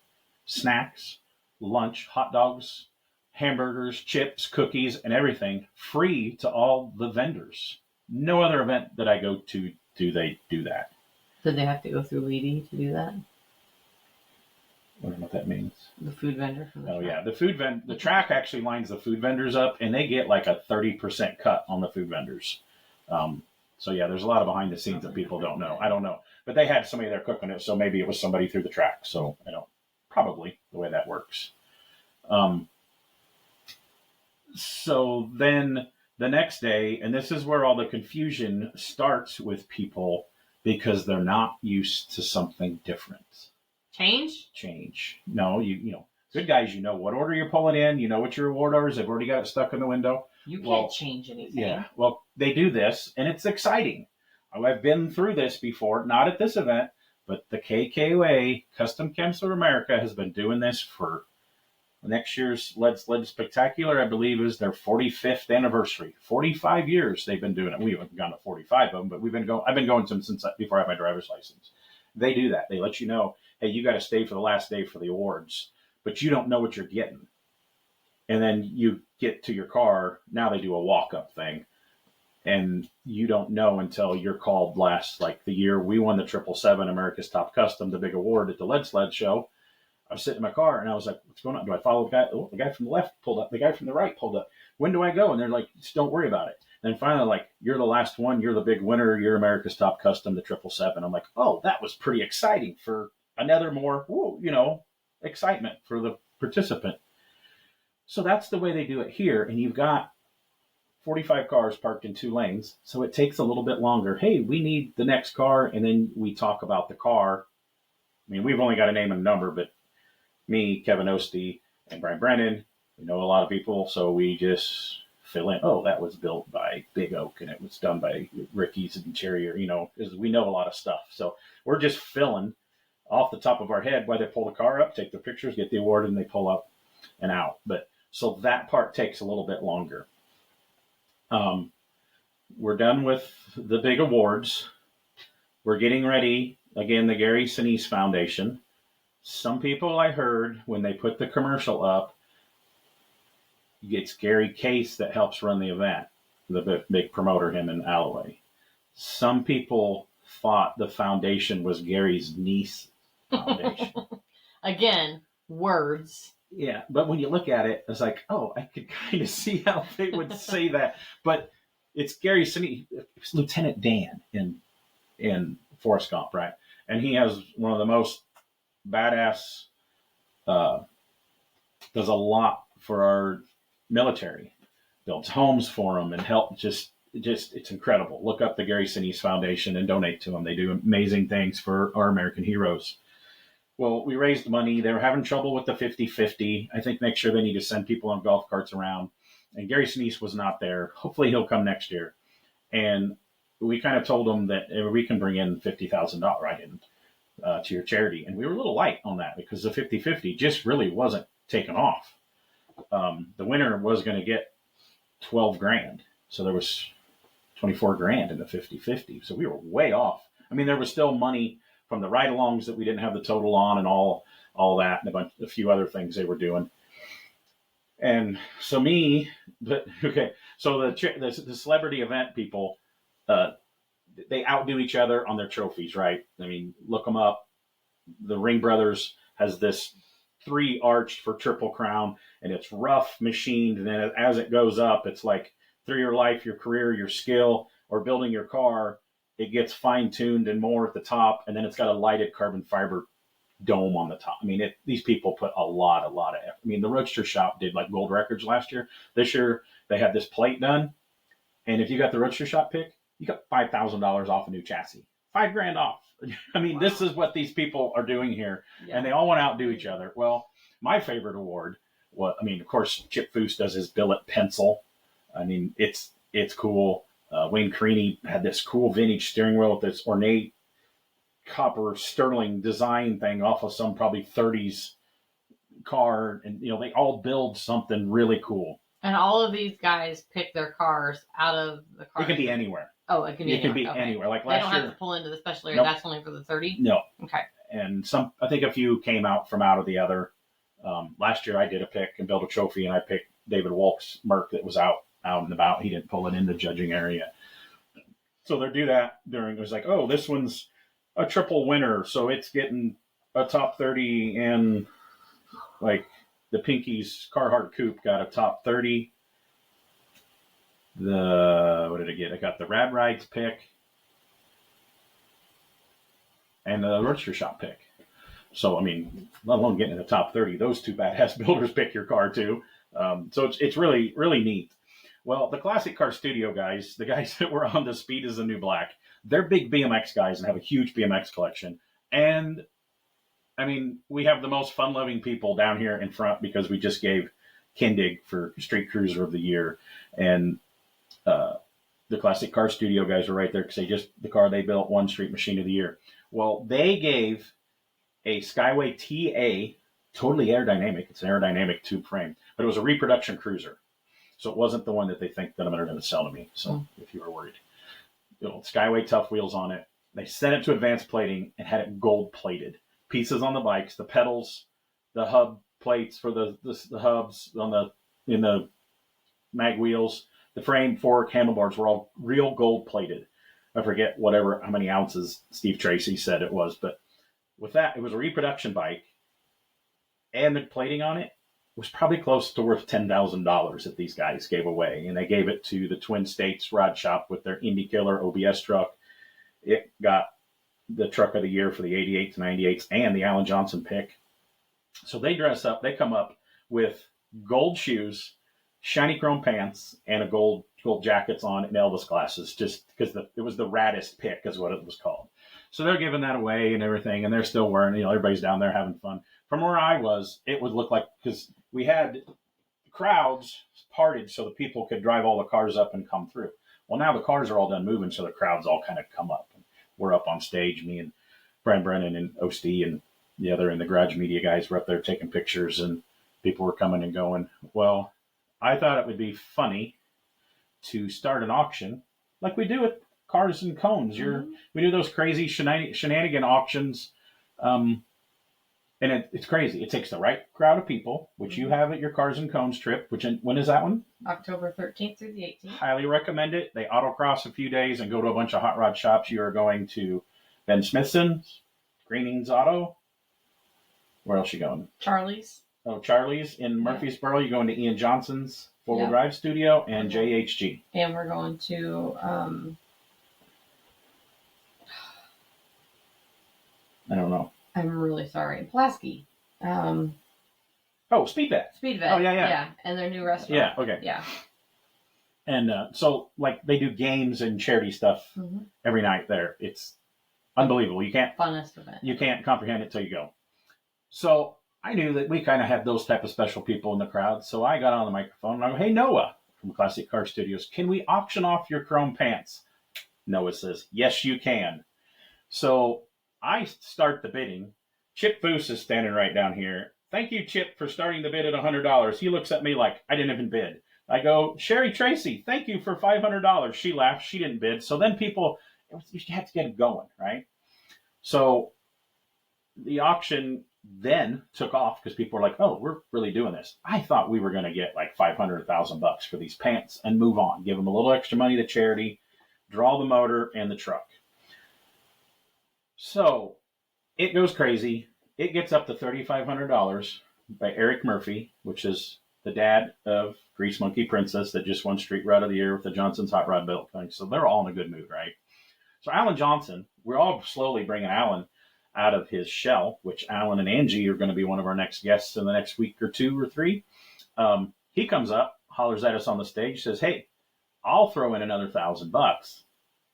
snacks, lunch, hot dogs, hamburgers, chips, cookies, and everything free to all the vendors. No other event that I go to do they do that. Did they have to go through Leedy to do that? I don't know what that means. The food vendor. From the track. Yeah, the track actually lines the food vendors up, and they get like a 30% cut on the food vendors. So yeah, there's a lot of behind the scenes that people don't know. I don't know, but they had somebody there cooking it, so maybe it was somebody through the track. So probably the way that works. So then the next day, and this is where all the confusion starts with people because they're not used to something different. Change. No, good guys, what order you're pulling in, you know what your award orders, they've already got it stuck in the window. You can't change anything. Yeah, well, they do this, and it's exciting. I've been through this before, not at this event, but the KKOA, Custom Chems of America, has been doing this for next year's Lead Spectacular, I believe, is their 45th anniversary. 45 years they've been doing it. We haven't gone to 45 of them, but I've been going to them since before I had my driver's license. They do that. They let you know, hey, you got to stay for the last day for the awards, but you don't know what you're getting. And then you get to your car. Now they do a walk-up thing, and you don't know until you're called last. Like the year we won the 777 America's Top Custom, the big award at the Lead Sled Show. I was sitting in my car and I was like, what's going on? Do I follow the guy? Oh, the guy from the left pulled up. The guy from the right pulled up. When do I go? And they're like, just don't worry about it. And then finally, like, you're the last one. You're the big winner. You're America's Top Custom, the 777. I'm like, oh, that was pretty exciting for another more, excitement for the participant. So that's the way they do it here. And you've got 45 cars parked in 2 lanes. So it takes a little bit longer. Hey, we need the next car. And then we talk about the car. I mean, we've only got a name and number, but me, Kevin Ostie, and Brian Brennan, we know a lot of people. So we just fill in, oh, that was built by Big Oak and it was done by Ricky's and Cherrier, because we know a lot of stuff. So we're just filling off the top of our head while they pull the car up, take the pictures, get the award, and they pull up and out. But so that part takes a little bit longer. We're done with the big awards. We're getting ready, again, the Gary Sinise Foundation. Some people I heard when they put the commercial up, it's Gary Case that helps run the event, the big promoter, him and Alloway. Some people thought the foundation was Gary's niece foundation. Again, words. Yeah, but when you look at it, it's like, oh, I could kind of see how they would say that. But it's Gary Sinise, it's Lieutenant Dan in Forrest Gump, right? And he has one of the most badass, does a lot for our military, builds homes for them and help just it's incredible. Look up the Gary Sinise Foundation and donate to them. They do amazing things for our American heroes. Well, we raised money. They were having trouble with the 50-50. I think next year they need to send people on golf carts around. And Gary Sinise was not there. Hopefully he'll come next year. And we kind of told them that we can bring in $50,000 right in to your charity. And we were a little light on that because the 50-50 just really wasn't taken off. The winner was going to get 12 grand. So there was 24 grand in the 50-50. So we were way off. I mean, there was still money from the ride-alongs that we didn't have the total on and all that and a few other things they were doing. And so so the celebrity event people, they outdo each other on their trophies, right? I mean, look them up. The Ring Brothers has this 3 arched for Triple Crown, and it's rough machined. And then as it goes up, it's like through your life, your career, your skill, or building your car, it gets fine-tuned and more at the top, and then it's got a lighted carbon fiber dome on the top. I mean, these people put a lot of effort. I mean, the Roadster Shop did like gold records last year. This year, they had this plate done, and if you got the Roadster Shop pick, you got $5,000 off a new chassis. $5,000 off. I mean, wow. This is what these people are doing here, and they all want to outdo each other. Well, my favorite award was, of course, Chip Foose does his billet pencil. I mean, it's cool. Wayne Carini had this cool vintage steering wheel with this ornate copper sterling design thing off of some probably 30s car. And, they all build something really cool. And all of these guys pick their cars out of the car. It can be anywhere. Oh, it can be anywhere. Like last year. They don't have to pull into the special area. Nope. That's only for the 30? No. Okay. And I think a few came out from out of the other. Last year I did a pick and built a trophy, and I picked David Wolk's Merc that was out and about. He didn't pull it in the judging area. So they do that it was like, oh, this one's a triple winner, so it's getting a top 30, and like the Pinky's Carhartt Coupe got a top 30. What did I get? I got the Rad Rides pick and the Roadster Shop pick. So, let alone getting in the top 30, those 2 badass builders pick your car too. So it's really, really neat. Well, the Classic Car Studio guys, the guys that were on the Speed is the New Black, they're big BMX guys and have a huge BMX collection. And, we have the most fun-loving people down here in front because we just gave Kindig for Street Cruiser of the Year. And the Classic Car Studio guys are right there because the car they built won Street Machine of the Year. Well, they gave a Skyway TA, totally aerodynamic. It's an aerodynamic tube frame, but it was a reproduction cruiser. So it wasn't the one that they think that I'm going to sell to me. So if you were worried, Skyway tough wheels on it. They sent it to advanced plating and had it gold plated. Pieces on the bikes, the pedals, the hub plates for the hubs in the mag wheels, the frame, fork, handlebars were all real gold plated. I forget how many ounces Steve Tracy said it was, but with that, it was a reproduction bike. and the plating on it was probably close to worth $10,000 that these guys gave away. And they gave it to the Twin States Rod Shop with their Indy Killer OBS truck. It got the truck of the year for the 88s, 98s, and the Alan Johnson pick. So they dress up, they come up with gold shoes, shiny chrome pants, and a gold jackets on and Elvis glasses, just because it was the raddest pick is what it was called. So they're giving that away and everything, and they're still wearing, everybody's down there having fun. From where I was, it would look like, because we had crowds parted so the people could drive all the cars up and come through. Well, now the cars are all done moving, so the crowds all kind of come up. And we're up on stage, me and Brian Brennan and OST and the other and the Garage Media guys were up there taking pictures, and people were coming and going. Well, I thought it would be funny to start an auction like we do with cars and cones. We do those crazy shenanigan auctions. And it's crazy. It takes the right crowd of people, which you have at your Cars and Cones trip, when is that one? October 13th through the 18th. Highly recommend it. They autocross a few days and go to a bunch of hot rod shops. You are going to Ben Smithson's, Greening's Auto. Where else are you going? Charlie's. Oh, Charlie's in Murfreesboro. You're going to Ian Johnson's four-wheel drive studio and JHG. And we're going to... I don't know. I'm really sorry. Pulaski. Speedvet. Oh, yeah. And their new restaurant. Yeah, okay. Yeah. And so, they do games and charity stuff every night there. It's unbelievable. Funnest event. You can't comprehend it till you go. So I knew that we kind of had those type of special people in the crowd. So I got on the microphone and I go, "Hey, Noah from Classic Car Studios, can we auction off your chrome pants?" Noah says, "Yes, you can." So I start the bidding. Chip Foose is standing right down here. "Thank you, Chip, for starting the bid at $100. He looks at me like I didn't even bid. I go, "Sherry Tracy, thank you for $500. She laughed. She didn't bid. So then you had to get it going, right? So the auction then took off because people were like, "Oh, we're really doing this." I thought we were going to get like $500,000 for these pants and move on, give them a little extra money to charity, draw the motor and the truck. So it goes crazy. It gets up to $3,500 by Eric Murphy, which is the dad of Grease Monkey Princess that just won Street Rod of the Year with the Johnson's Hot Rod Belt thing. So they're all in a good mood, right? So Alan Johnson, we're all slowly bringing Alan out of his shell, which Alan and Angie are going to be one of our next guests in the next week or 2 or 3. He comes up, hollers at us on the stage, says, "Hey, I'll throw in another $1,000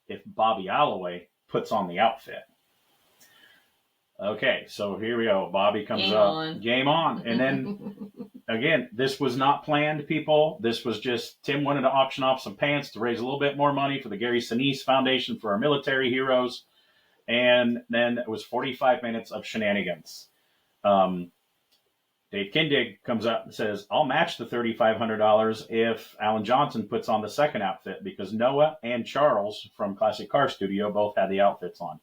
if Bobby Alloway puts on the outfit." Okay, so here we go. Bobby comes Game up. on. Game on. And then, again, this was not planned, people. This was just Tim wanted to auction off some pants to raise a little bit more money for the Gary Sinise Foundation for our military heroes. And then it was 45 minutes of shenanigans. Dave Kindig comes up and says, "I'll match the $3,500 if Alan Johnson puts on the second outfit," because Noah and Charles from Classic Car Studio both had the outfits on.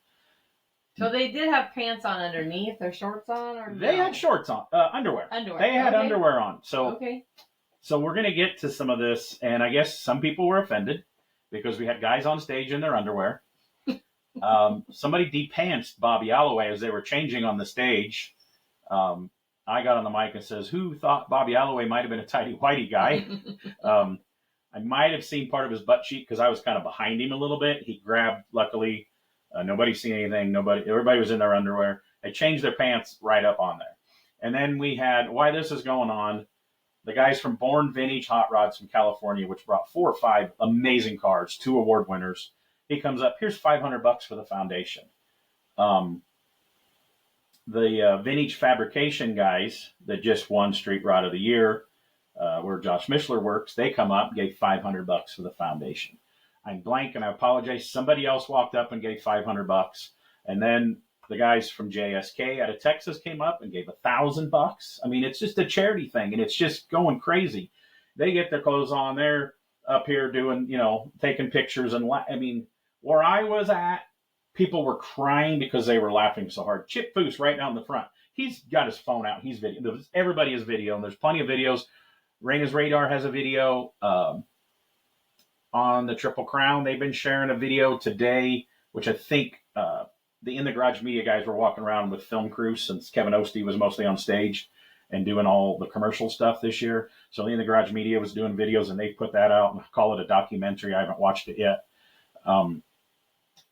So they did have pants on underneath or shorts on? Or They had shorts on, underwear. Underwear. They had underwear on. So we're going to get to some of this, and I guess some people were offended because we had guys on stage in their underwear. Somebody de-pantsed Bobby Alloway as they were changing on the stage. I got on the mic and says, "Who thought Bobby Alloway might have been a tighty-whitey guy?" I might have seen part of his butt cheek because I was kind of behind him a little bit. He grabbed, luckily, nobody seen anything. Everybody was in their underwear. They changed their pants right up on there. And then we had, why this is going on, the guys from Born Vintage Hot Rods from California, which brought 4 or 5 amazing cars, 2 award winners. He comes up, "Here's $500 for the foundation." The Vintage Fabrication guys that just won Street Rod of the Year, where Josh Mishler works, they come up and gave $500 for the foundation. I'm blank and I apologize. Somebody else walked up and gave $500. And then the guys from JSK out of Texas came up and gave $1,000. I mean, it's just a charity thing and it's just going crazy. They get their clothes on. They're up here doing, taking pictures. And where I was at, people were crying because they were laughing so hard. Chip Foose right down the front. He's got his phone out. He's video. Everybody has video, and there's plenty of videos. Raina's Radar has a video on the Triple Crown. They've been sharing a video today, which I think the In the Garage Media guys were walking around with film crew since Kevin Ostie was mostly on stage. and doing all the commercial stuff this year. So Lee in the Garage Media was doing videos, and they put that out and call it a documentary. I haven't watched it yet.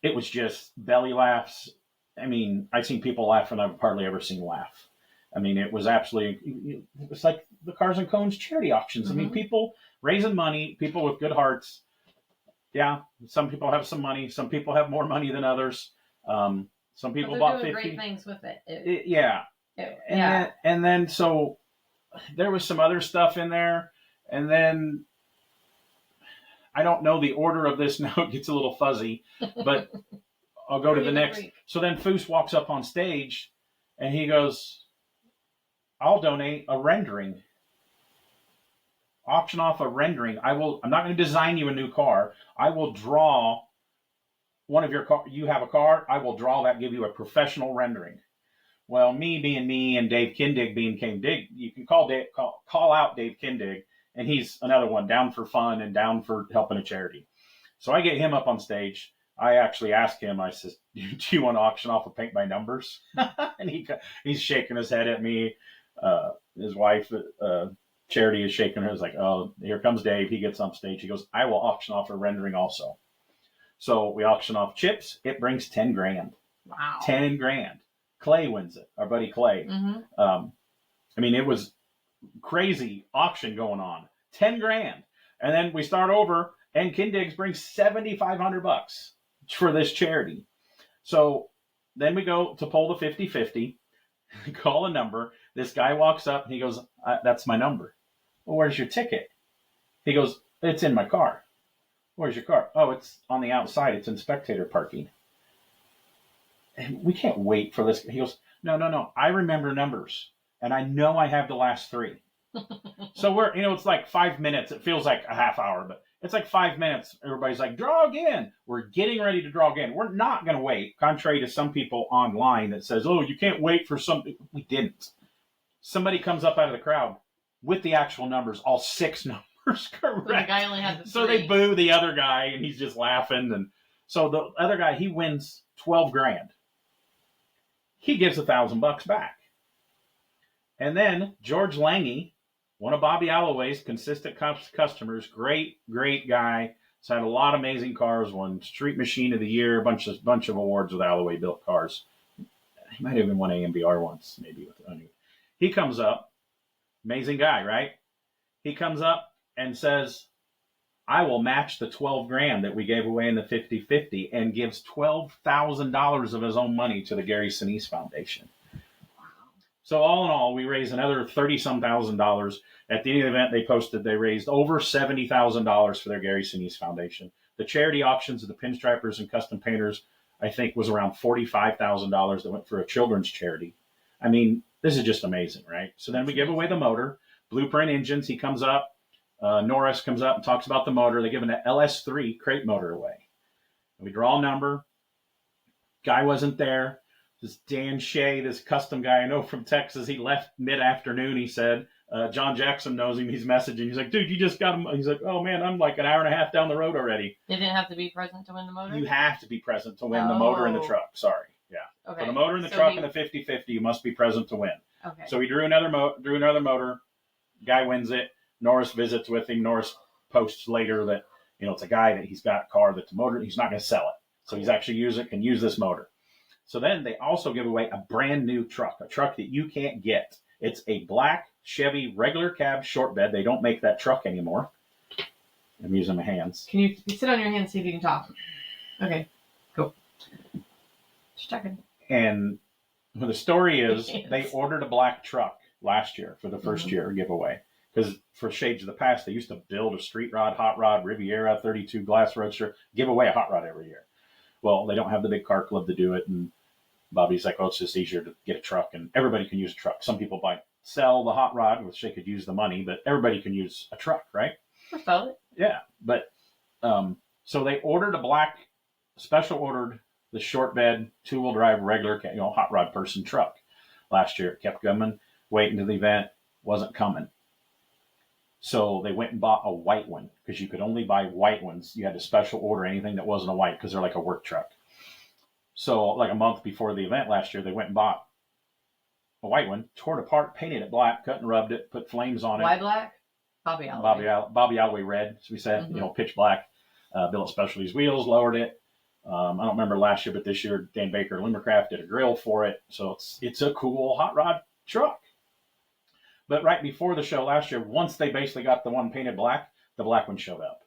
It was just belly laughs. I mean, I've seen people laugh and I've hardly ever seen laugh. I mean, it was absolutely, it was like the Cars and Cones charity auctions. I mean, people raising money, people with good hearts. Yeah, some people have some money. Some people have more money than others. Some people bought 50. Great things with it. And then so there was some other stuff in there, and then I don't know the order of this now. It gets a little fuzzy, but I'll go to the next. So then Foose walks up on stage, and he goes, "I'll donate a rendering. Auction off a rendering. I'm not going to design you a new car. I will draw one of your car. You have a car. I will draw that. Give you a professional rendering." Well, me being me and Dave Kindig being King Dig, you can call out Dave Kindig, and he's another one down for fun and down for helping a charity. So I get him up on stage. I actually asked him. I says, "Do you want to auction off a paint by numbers?" And he's shaking his head at me. His wife, Charity, is shaking her. It's like, "Oh, here comes Dave." He gets on stage. He goes, "I will auction off a rendering also." So we auction off chips. It brings 10 grand. Wow. 10 grand. Clay wins it. Our buddy Clay. I mean, it was crazy auction going on. 10 grand. And then we start over, and Kindiggs brings $7,500 for this charity. So then we go to pull the 50-50, call a number. This guy walks up, and he goes, "That's my number." "Well, where's your ticket?" He goes, "It's in my car." "Where's your car?" "Oh, it's on the outside. It's in spectator parking." And we can't wait for this. He goes, No. I remember numbers, and I know I have the last 3. So we're, it's like 5 minutes. It feels like a half hour, but it's like 5 minutes. Everybody's like, "Draw again." We're getting ready to draw again. We're not going to wait, contrary to some people online that says, "Oh, you can't wait for something." We didn't. Somebody comes up out of the crowd with the actual numbers, all 6 numbers correct. So the guy only had the 3. So they boo the other guy, and he's just laughing. And so the other guy, he wins 12 grand. He gives $1,000 back. And then George Lange, one of Bobby Alloway's consistent customers, great guy. He's had a lot of amazing cars, won Street Machine of the Year, a bunch of awards with Alloway built cars. He might have even won AMBR once, maybe. He comes up, amazing guy, right? He comes up and says, "I will match the 12 grand that we gave away in the 50-50," and gives $12,000 of his own money to the Gary Sinise Foundation. Wow. So all in all, we raised another 30-some thousand dollars. At the end of the event, they raised over $70,000 for their Gary Sinise Foundation. The charity auctions of the pinstripers and custom painters, I think, was around $45,000 that went for a children's charity. I mean, this is just amazing, right? So then we give away the motor. Blueprint Engines, he comes up. Norris comes up and talks about the motor. They give an LS3 crate motor away. And we draw a number. Guy wasn't there. This Dan Shea, this custom guy I know from Texas, he left mid-afternoon, he said. John Jackson knows him. He's messaging. He's like, "Dude, you just got him." He's like, "Oh, man, I'm like an hour and a half down the road already." They didn't have to be present to win the motor? You have to be present to win the motor and the truck. Sorry. Yeah. Okay. For the motor and the truck and the 50-50, you must be present to win. Okay. So we drew another motor. Guy wins it. Norris visits with him. Norris posts later that, it's a guy that he's got a car that's a motor. He's not going to sell it. So he's actually can use this motor. So then they also give away a brand new truck, a truck that you can't get. It's a black Chevy regular cab short bed. They don't make that truck anymore. I'm using my hands. Can you sit on your hands, see if you can talk? Okay, cool. Just checking. And the story is they ordered a black truck last year for the first year giveaway. Because for Shades of the Past, they used to build a street rod, hot rod, Riviera, 32 glass roadster, give away a hot rod every year. Well, they don't have the big car club to do it. And Bobby's like, "Oh, it's just easier to get a truck." And everybody can use a truck. Some people sell the hot rod, which they could use the money, but everybody can use a truck, right? Or sell it. Yeah. But so they special ordered the short bed, 2-wheel drive, regular, hot rod person truck last year. It kept coming, waiting to the event, wasn't coming. So they went and bought a white one because you could only buy white ones. You had to special order anything that wasn't a white because they're like a work truck. So like a month before the event last year, they went and bought a white one, tore it apart, painted it black, cut and rubbed it, put flames on it. Why black? Bobby Alloway. Bobby Alloway red, as we said, pitch black. Built Specialties wheels, lowered it. I don't remember last year, but this year Dan Baker Limbercraft did a grill for it. So it's a cool hot rod truck. But right before the show last year, once they basically got the one painted black, the black one showed up.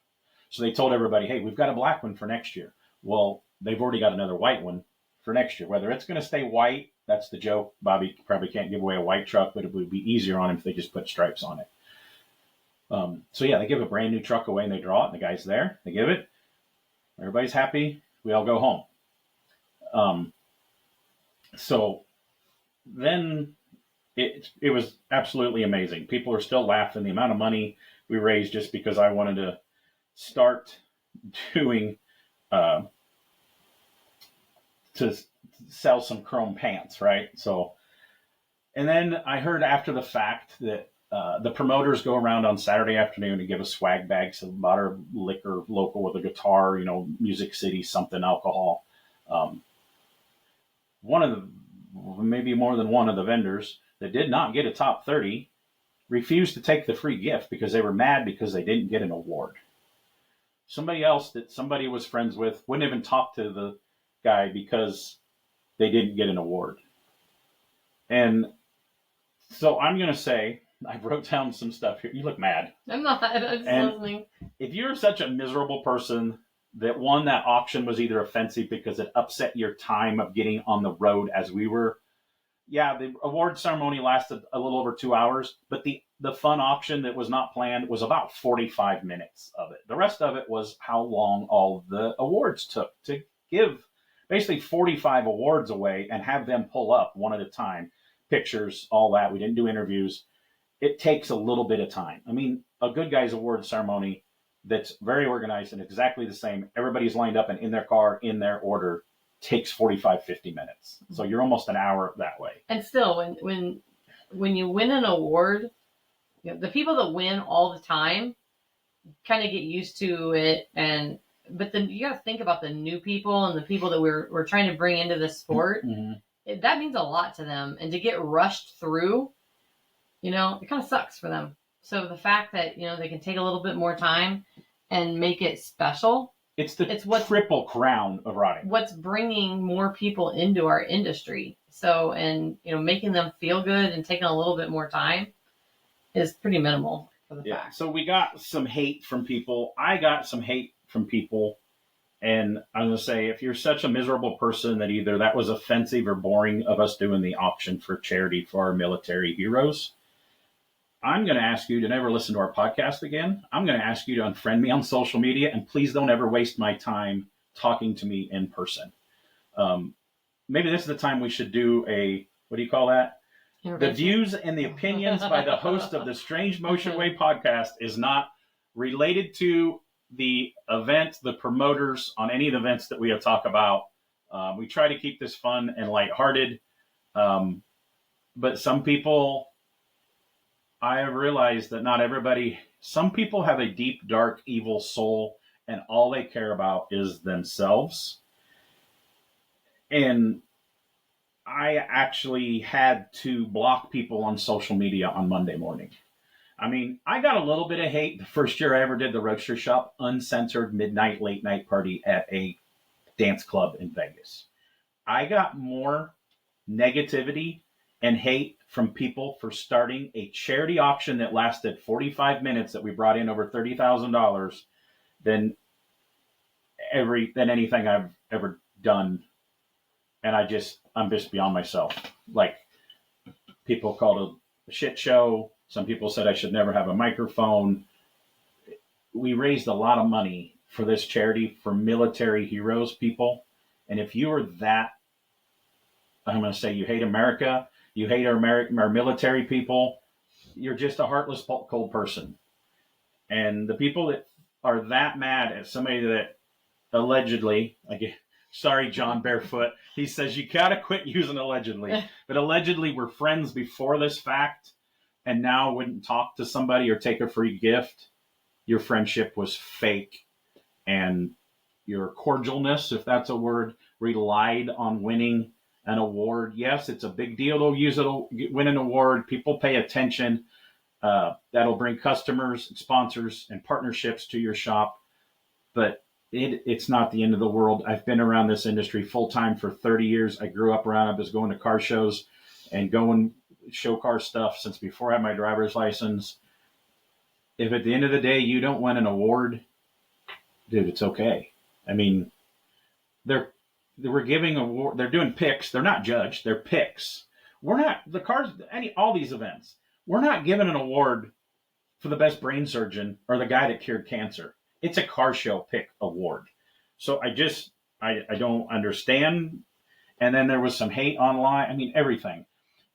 So they told everybody, hey, we've got a black one for next year. Well, they've already got another white one for next year. Whether it's going to stay white, that's the joke. Bobby probably can't give away a white truck, but it would be easier on him if they just put stripes on it. So yeah, they give a brand new truck away and they draw it, and the guy's there. They give it. Everybody's happy. We all go home. So then it was absolutely amazing. People are still laughing. The amount of money we raised just because I wanted to start doing to sell some chrome pants, right? So, and then I heard after the fact that the promoters go around on Saturday afternoon to give us swag bags of butter, liquor, local with a guitar, Music City, something, alcohol. Maybe more than one of the vendors that did not get a top 30 refused to take the free gift because they were mad because they didn't get an award. Somebody else that somebody was friends with wouldn't even talk to the guy because they didn't get an award. And so I'm going to say, I wrote down some stuff here. You look mad. I'm not. I'm just listening. If you're such a miserable person that that auction was either offensive because it upset your time of getting on the road as we were. Yeah, the award ceremony lasted a little over 2 hours, but the fun auction that was not planned was about 45 minutes of it. The rest of it was how long all the awards took to give basically 45 awards away and have them pull up one at a time. Pictures, all that. We didn't do interviews. It takes a little bit of time. I mean, a good guy's award ceremony that's very organized and exactly the same. Everybody's lined up and in their car, in their order, takes 45, 50 minutes. So you're almost an hour that way. And still, when you win an award, the people that win all the time kind of get used to it. But then you got to think about the new people and the people that we're trying to bring into the sport. Mm-hmm. That means a lot to them. And to get rushed through, it kind of sucks for them. So the fact that, they can take a little bit more time and make it special. It's triple crown of riding. What's bringing more people into our industry. So, and, making them feel good and taking a little bit more time is pretty minimal for the fact. So we got some hate from people. I got some hate from people. And I'm going to say, if you're such a miserable person that either that was offensive or boring of us doing the auction for charity for our military heroes, I'm going to ask you to never listen to our podcast again. I'm going to ask you to unfriend me on social media, and please don't ever waste my time talking to me in person. Maybe this is the time we should do what do you call that? The views and the opinions by the host of the Strange Motion Way podcast is not related to the event, the promoters on any of the events that we have talked about. We try to keep this fun and lighthearted. But some people, I have realized that not everybody, some people have a deep, dark, evil soul, and all they care about is themselves. And I actually had to block people on social media on Monday morning. I mean, I got a little bit of hate the first year I ever did the Roadster Shop uncensored midnight, late night party at a dance club in Vegas. I got more negativity and hate from people for starting a charity auction that lasted 45 minutes that we brought in over $30,000 than anything I've ever done. And I'm just beyond myself. Like, people called it a shit show. Some people said I should never have a microphone. We raised a lot of money for this charity for military heroes, people. And if you are that, I'm going to say you hate America, you hate our military people, you're just a heartless, cold person. And the people that are that mad at somebody that allegedly, sorry, John Barefoot, he says you got to quit using allegedly. But allegedly we're friends before this fact, and now wouldn't talk to somebody or take a free gift. Your friendship was fake, and your cordialness, if that's a word, relied on winning. an award. Yes, it's a big deal to win an award. People pay attention. That'll bring customers, sponsors, and partnerships to your shop. But it's not the end of the world. I've been around this industry full time for 30 years. I grew up around. I was going to car shows and going show car stuff since before I had my driver's license. If at the end of the day you don't win an award, dude, it's okay. I mean, we're giving award. They're doing picks. They're not judged. They're picks. We're not the cars. All these events. We're not giving an award for the best brain surgeon or the guy that cured cancer. It's a car show pick award. So I don't understand. And then there was some hate online. I mean, everything.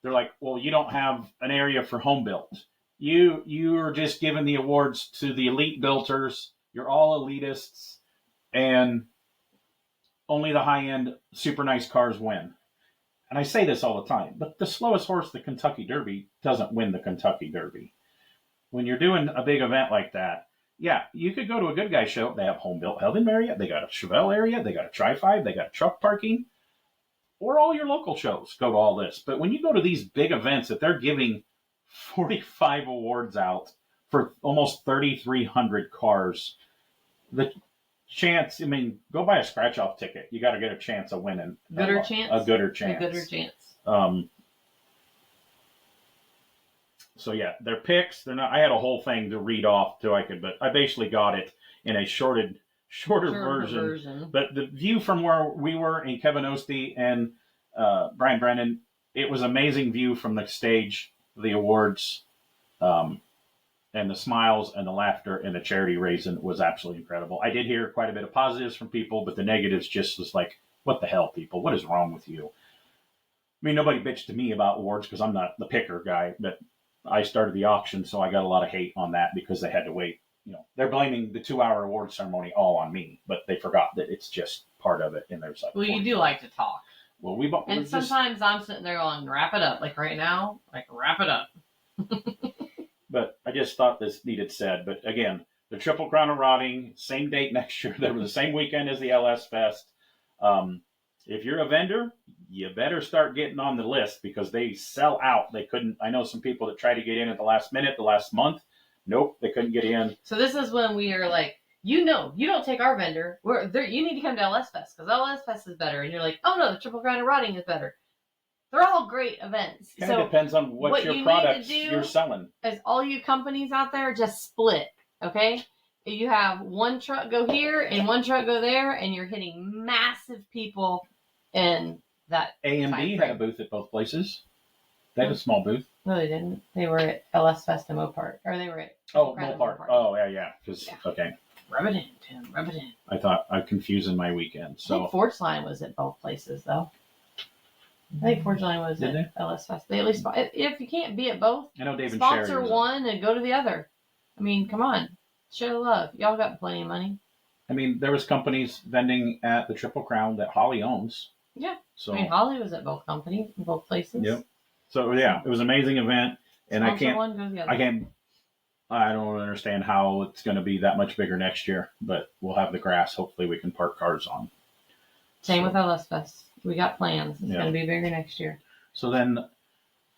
They're like, well, you don't have an area for home built. You are just giving the awards to the elite builders. You're all elitists, and only the high end, super nice cars win. And I say this all the time, but the slowest horse, the Kentucky Derby, doesn't win the Kentucky Derby. When you're doing a big event like that, yeah, you could go to a good guy show. They have home built Heldon area. They got a Chevelle area. They got a Tri-5. They got truck parking. Or all your local shows go to all this. But when you go to these big events that they're giving 45 awards out for almost 3,300 cars, the chance, I mean, go buy a scratch off ticket. You got to get a chance of winning. A gooder chance. So yeah, they're picks. They're not. I had a whole thing to read off till I could, but I basically got it in a shorter version. But the view from where we were in Kevin Ostie and Brian Brennan, it was amazing view from the stage, the awards, and the smiles and the laughter and the charity raising was absolutely incredible. I did hear quite a bit of positives from people, but the negatives just was like, what the hell, people? What is wrong with you? I mean, nobody bitched to me about awards because I'm not the picker guy, but I started the auction, so I got a lot of hate on that because they had to wait. They're blaming the 2-hour award ceremony all on me, but they forgot that it's just part of it. And there's like, well, you do like to talk. Well, and sometimes I'm sitting there going, wrap it up. Like right now, wrap it up. But I just thought this needed said. But again, the Triple Crown of Rotting, same date next year. They were the same weekend as the LS Fest. If you're a vendor, you better start getting on the list because they sell out. They couldn't. I know some people that tried to get in at the last minute, the last month. Nope, they couldn't get in. So this is when we are like, you don't take our vendor. You need to come to LS Fest because LS Fest is better. And you're like, oh no, the Triple Crown of Rotting is better. They're all great events. Kind of depends on what your products you're selling. As all you companies out there, just split, okay? You have one truck go here and one truck go there, and you're hitting massive people in that. AMD had a booth at both places. They had a small booth. No, they didn't. They were at LS Fest and MoParty. Or they were at MoParty. Oh, yeah. Okay. Rub it in, Tim. Rub it in. I thought I confusing my weekend. So I think Forge Line was at both places, though. I think Forge Line was at LS Fest. They at least, if you can't be at both, I know David sponsor one and go to the other. I mean, come on. Show the love. Y'all got plenty of money. I mean, there was companies vending at the Triple Crown that Holly owns. Yeah. So I mean, Holly was at both companies, both places. Yep. So yeah, it was an amazing event, and sponsor one, go the other. I don't understand how it's going to be that much bigger next year, but we'll have the grass. Hopefully, we can park cars on. Same with LS Fest. We got plans. It's going to be bigger next year. So then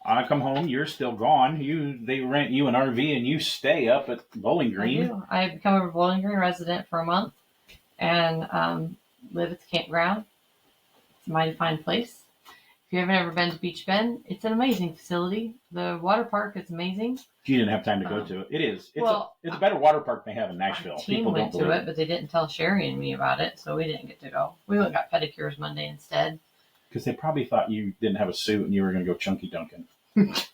I come home. You're still gone. They rent you an RV and you stay up at Bowling Green. I do. I become a Bowling Green resident for a month and live at the campground. It's a mighty fine place. If you haven't ever been to Beach Bend, it's an amazing facility. The water park is amazing. You didn't have time to go to it. It is. It's a better water park they have in Nashville. Our team went to it, but they didn't tell Sherry and me about it, so we didn't get to go. We went and got pedicures Monday instead. Because they probably thought you didn't have a suit and you were going to go chunky dunking. Did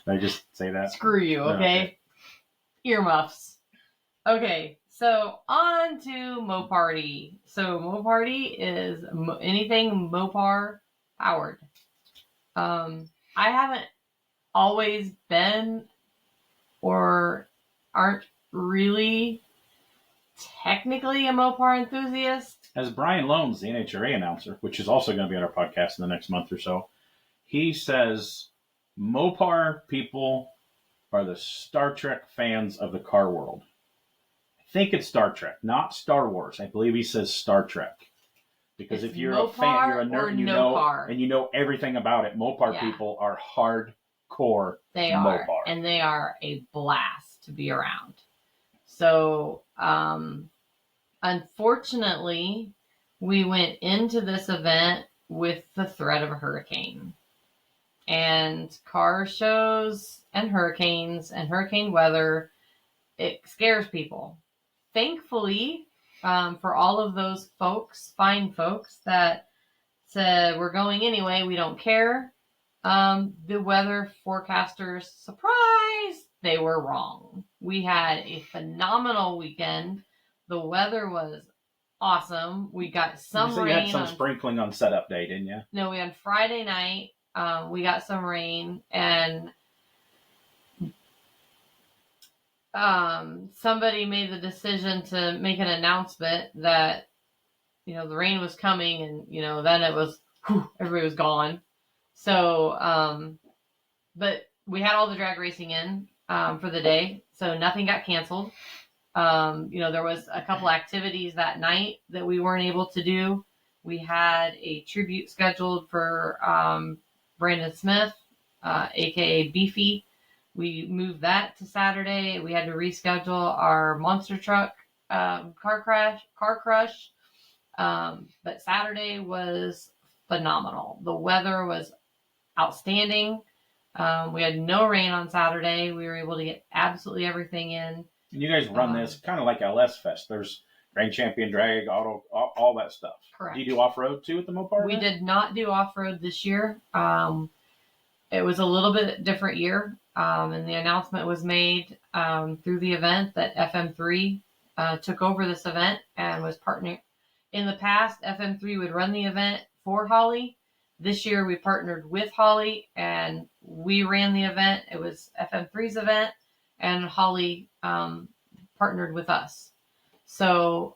I just say that? Screw you, okay? Earmuffs. Okay, so on to MoParty. So MoParty is anything Mopar powered. I haven't always been or aren't really technically a Mopar enthusiast. As Brian Loans, the NHRA announcer, which is also going to be on our podcast in the next month or so, he says Mopar people are the Star Trek fans of the car world. I think it's Star Trek, not Star Wars. I believe he says Star Trek. Because It's if you're a fan, you're a nerd, and you know everything about it. MoParty people are hardcore. They are, and they are a blast to be around. So, unfortunately, we went into this event with the threat of a hurricane. And car shows and hurricanes and hurricane weather, it scares people. Thankfully, for all of those folks, fine folks that said, we're going anyway, we don't care, the weather forecasters, surprise, they were wrong. We had a phenomenal weekend. The weather was awesome. We got some rain. You had some sprinkling on setup day, didn't you? No, we had Friday night. We got some rain, and somebody made the decision to make an announcement that, the rain was coming, and, then it was, everybody was gone. So, but we had all the drag racing in, for the day, so nothing got canceled. There was a couple activities that night that we weren't able to do. We had a tribute scheduled for, Brandon Smith, aka Beefy. We moved that to Saturday. We had to reschedule our monster truck car crush. But Saturday was phenomenal. The weather was outstanding. We had no rain on Saturday. We were able to get absolutely everything in. And you guys run this kind of like LS Fest. There's Grand Champion Drag, Auto, all that stuff. Correct. Do you do off-road too at the MoParty? We did not do off-road this year. It was a little bit different year. And the announcement was made through the event that FM3 took over this event and was partnering. In the past, FM3 would run the event for Holly. This year, we partnered with Holly, and we ran the event. It was FM3's event, and Holly partnered with us. So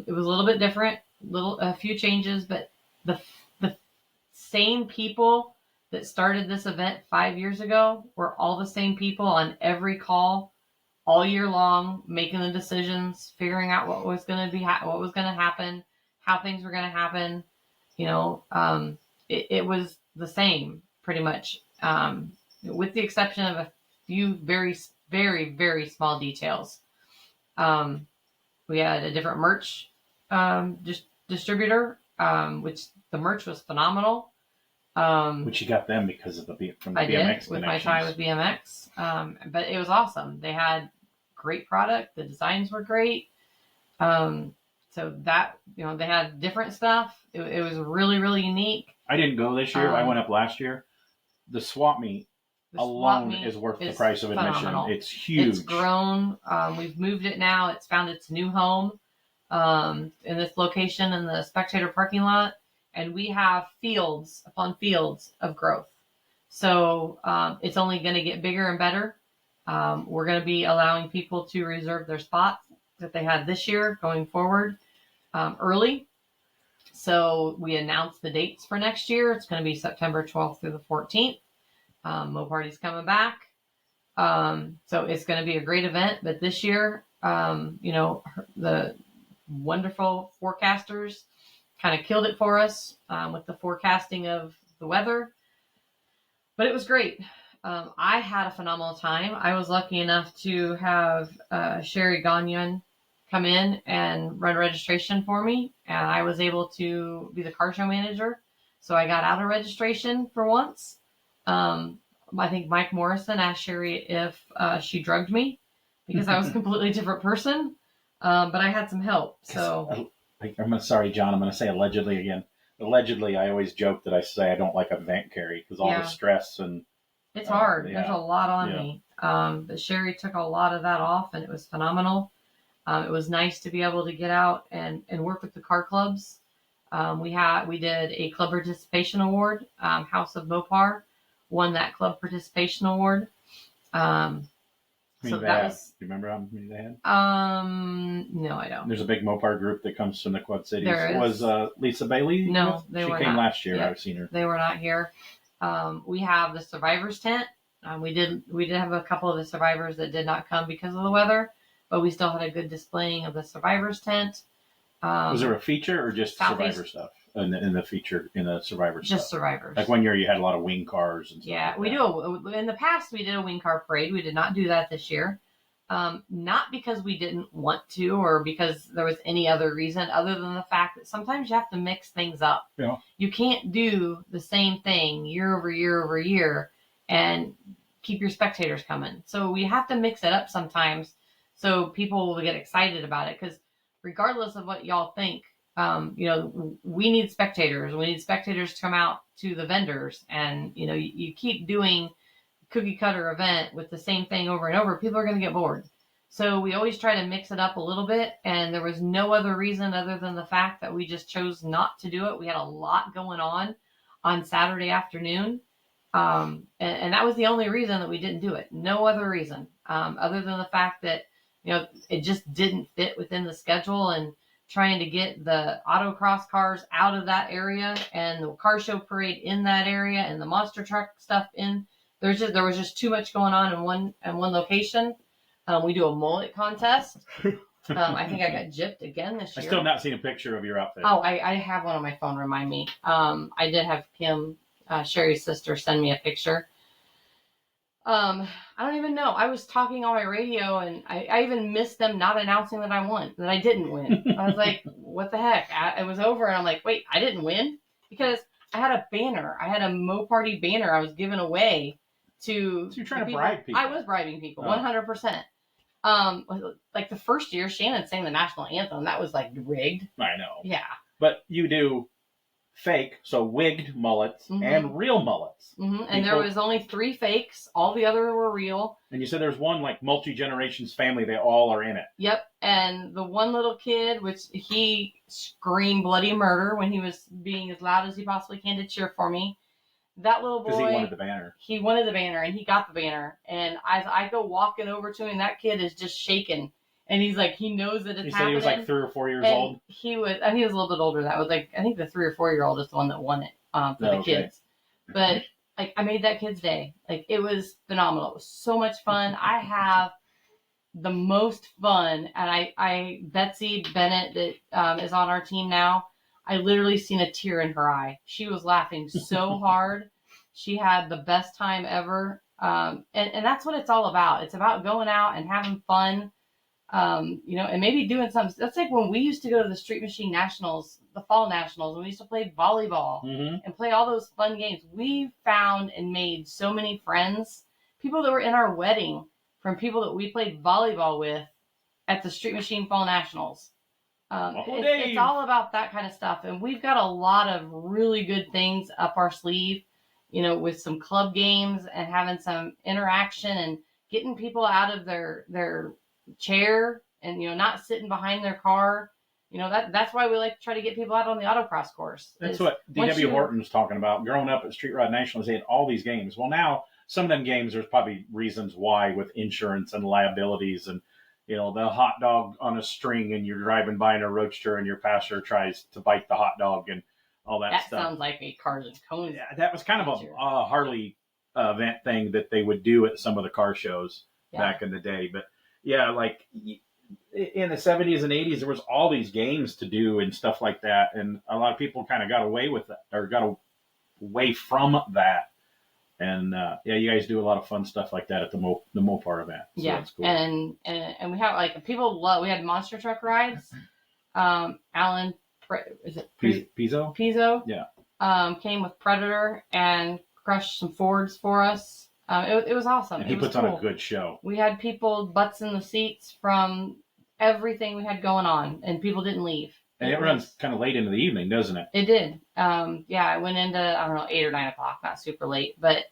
it was a little bit different, a few changes, but the same people that started this event 5 years ago were all the same people on every call all year long, making the decisions, figuring out what was going to happen, how things were going to happen. It was the same pretty much, with the exception of a few very, very, very small details. We had a different merch distributor, which the merch was phenomenal. Which you got them because of from the I BMX did, with my tie with BMX. But it was awesome. They had great product. The designs were great. So that, they had different stuff. It was really, really unique. I didn't go this year. I went up last year. The swap meet alone is worth the price of admission. Phenomenal. It's huge. It's grown. We've moved it now. It's found its new home in this location in the spectator parking lot. And we have fields upon fields of growth. So it's only going to get bigger and better. We're going to be allowing people to reserve their spots that they had this year going forward early. So we announced the dates for next year. It's going to be September 12th through the 14th. MoParty's coming back. So it's going to be a great event. But this year, the wonderful forecasters kind of killed it for us with the forecasting of the weather. But it was great. I had a phenomenal time. I was lucky enough to have Sherry Gagnon come in and run registration for me. And I was able to be the car show manager. So I got out of registration for once. I think Mike Morrison asked Sherry if she drugged me because I was a completely different person. But I had some help. So I'm sorry, John. I'm going to say allegedly again. Allegedly, I always joke that I say I don't like event carry because all the stress and it's hard. There's a lot on me. But Sherry took a lot of that off, and it was phenomenal. It was nice to be able to get out and work with the car clubs. We did a club participation award. House of MoPar won that club participation award. So that was. Do you remember how many they had? No, I don't. There's a big Mopar group that comes from the Quad Cities. There is. Was Lisa Bailey? No, she came last year. Yeah. I've seen her. They were not here. We have the survivors tent. We did have a couple of the survivors that did not come because of the weather, but we still had a good displaying of the survivors tent. Was there a feature or just Southeast. survivor stuff in the feature in the survivor stuff? Just survivors. Like one year you had a lot of wing cars and stuff. Yeah, like we that. do. In the past, we did a wing car parade. We did not do that this year. Not because we didn't want to or because there was any other reason other than the fact that sometimes you have to mix things up. Yeah. You can't do the same thing year over year over year and keep your spectators coming. So we have to mix it up sometimes so people will get excited about it, because regardless of what y'all think, we need spectators. We need spectators to come out to the vendors, and you keep doing cookie cutter event with the same thing over and over, people are going to get bored. So we always try to mix it up a little bit, and there was no other reason other than the fact that we just chose not to do it. We had a lot going on Saturday afternoon, and that was the only reason that we didn't do it. No other reason other than the fact that it just didn't fit within the schedule, and trying to get the autocross cars out of that area and the car show parade in that area and the monster truck stuff in. There was just too much going on in one location. We do a mullet contest. I think I got gypped again this year. I still have not seen a picture of your outfit. Oh, I have one on my phone. Remind me. I did have Kim, Sherry's sister, send me a picture. I don't even know. I was talking on my radio, and I even missed them not announcing that I didn't win. I was like, what the heck? It was over, and I'm like, wait, I didn't win? Because I had a banner. I had a MoParty banner I was giving away to. So you're trying to bribe people. I was bribing people, 100%. Like the first year, Shannon sang the national anthem. That was like rigged. I know. Yeah. But you do fake, so wigged mullets and real mullets. And there was only 3 fakes. All the other were real. And you said there's one like multi-generations family. They all are in it. Yep. And the one little kid, which he screamed bloody murder when he was being as loud as he possibly can to cheer for me. That little boy. Because he wanted the banner. He wanted the banner, and he got the banner. And as I go walking over to him, that kid is just shaking. And he's like, he knows that it's happening. You said he was like 3 or 4 years old? He was a little bit older. That was like, I think the 3 or 4-year-old is the one that won it for the kids. But like, I made that kid's day. Like, it was phenomenal. It was so much fun. I have the most fun. And I Betsy Bennett, that is on our team now, I literally seen a tear in her eye. She was laughing so hard. She had the best time ever. And that's what it's all about. It's about going out and having fun. And maybe doing something. That's like when we used to go to the Street Machine Nationals, the Fall Nationals, and we used to play volleyball and play all those fun games. We found and made so many friends, people that were in our wedding, from people that we played volleyball with at the Street Machine Fall Nationals. It's all about that kind of stuff. And we've got a lot of really good things up our sleeve, with some club games and having some interaction and getting people out of their chair and not sitting behind their car. That's why we like to try to get people out on the autocross course. That's what D.W. Horton was talking about. Growing up at Street Rod Nationals, they had all these games. Well, now some of them games, there's probably reasons why, with insurance and liabilities, and the hot dog on a string, and you're driving by in a roadster and your passenger tries to bite the hot dog and all that stuff. That sounds like a Cars and Cones. Yeah, that was kind of a Harley event thing that they would do at some of the car shows back in the day. But yeah, like in the 70s and 80s, there was all these games to do and stuff like that. And a lot of people kind of got away with it, or got away from that. And you guys do a lot of fun stuff like that at the Mopar event. So that's cool. And we have like people love. We had monster truck rides. Alan, is it Pizzo? Pizzo? Yeah. Came with Predator and crushed some Fords for us. It was awesome. And he puts on a good show. We had people butts in the seats from everything we had going on, and people didn't leave. And it runs kind of late into the evening, doesn't it? It did. I went into 8 or 9 o'clock, not super late, but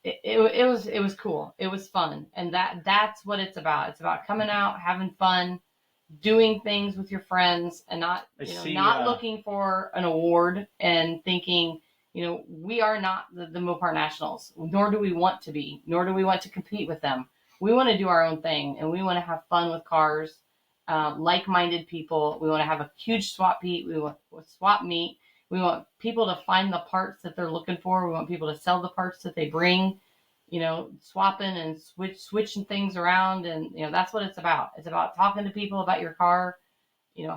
it was cool. It was fun, and that's what it's about. It's about coming out, having fun, doing things with your friends, and not looking for an award and thinking, we are not the Mopar Nationals, nor do we want to be, nor do we want to compete with them. We want to do our own thing, and we want to have fun with cars. Like-minded people. We want to have a huge swap meet. We want swap meet. We want people to find the parts that they're looking for. We want people to sell the parts that they bring. swapping and switching things around. And, that's what it's about. It's about talking to people about your car,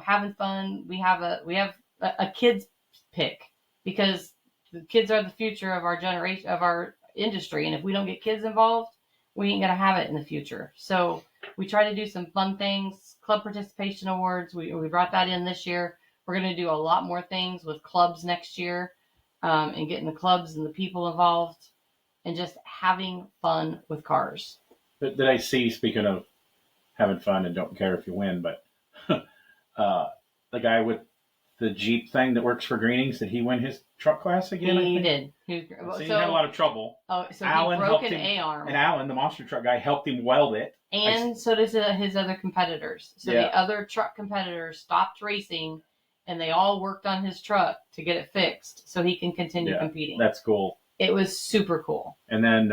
having fun. We have a kids pick, because the kids are the future of our generation, of our industry. And if we don't get kids involved, we ain't going to have it in the future. So we try to do some fun things. Club participation awards. We brought that in this year. We're going to do a lot more things with clubs next year, and getting the clubs and the people involved, and just having fun with cars. Did I see, speaking of having fun and don't care if you win, but the guy with the Jeep thing that works for Greenings, did he win his truck class again? He did. He had a lot of trouble. Oh, so Alan he broke an him, A-arm. And Alan, the monster truck guy, helped him weld it. And so does his other competitors. So the other truck competitors stopped racing, and they all worked on his truck to get it fixed so he can continue competing. That's cool. It was super cool. And then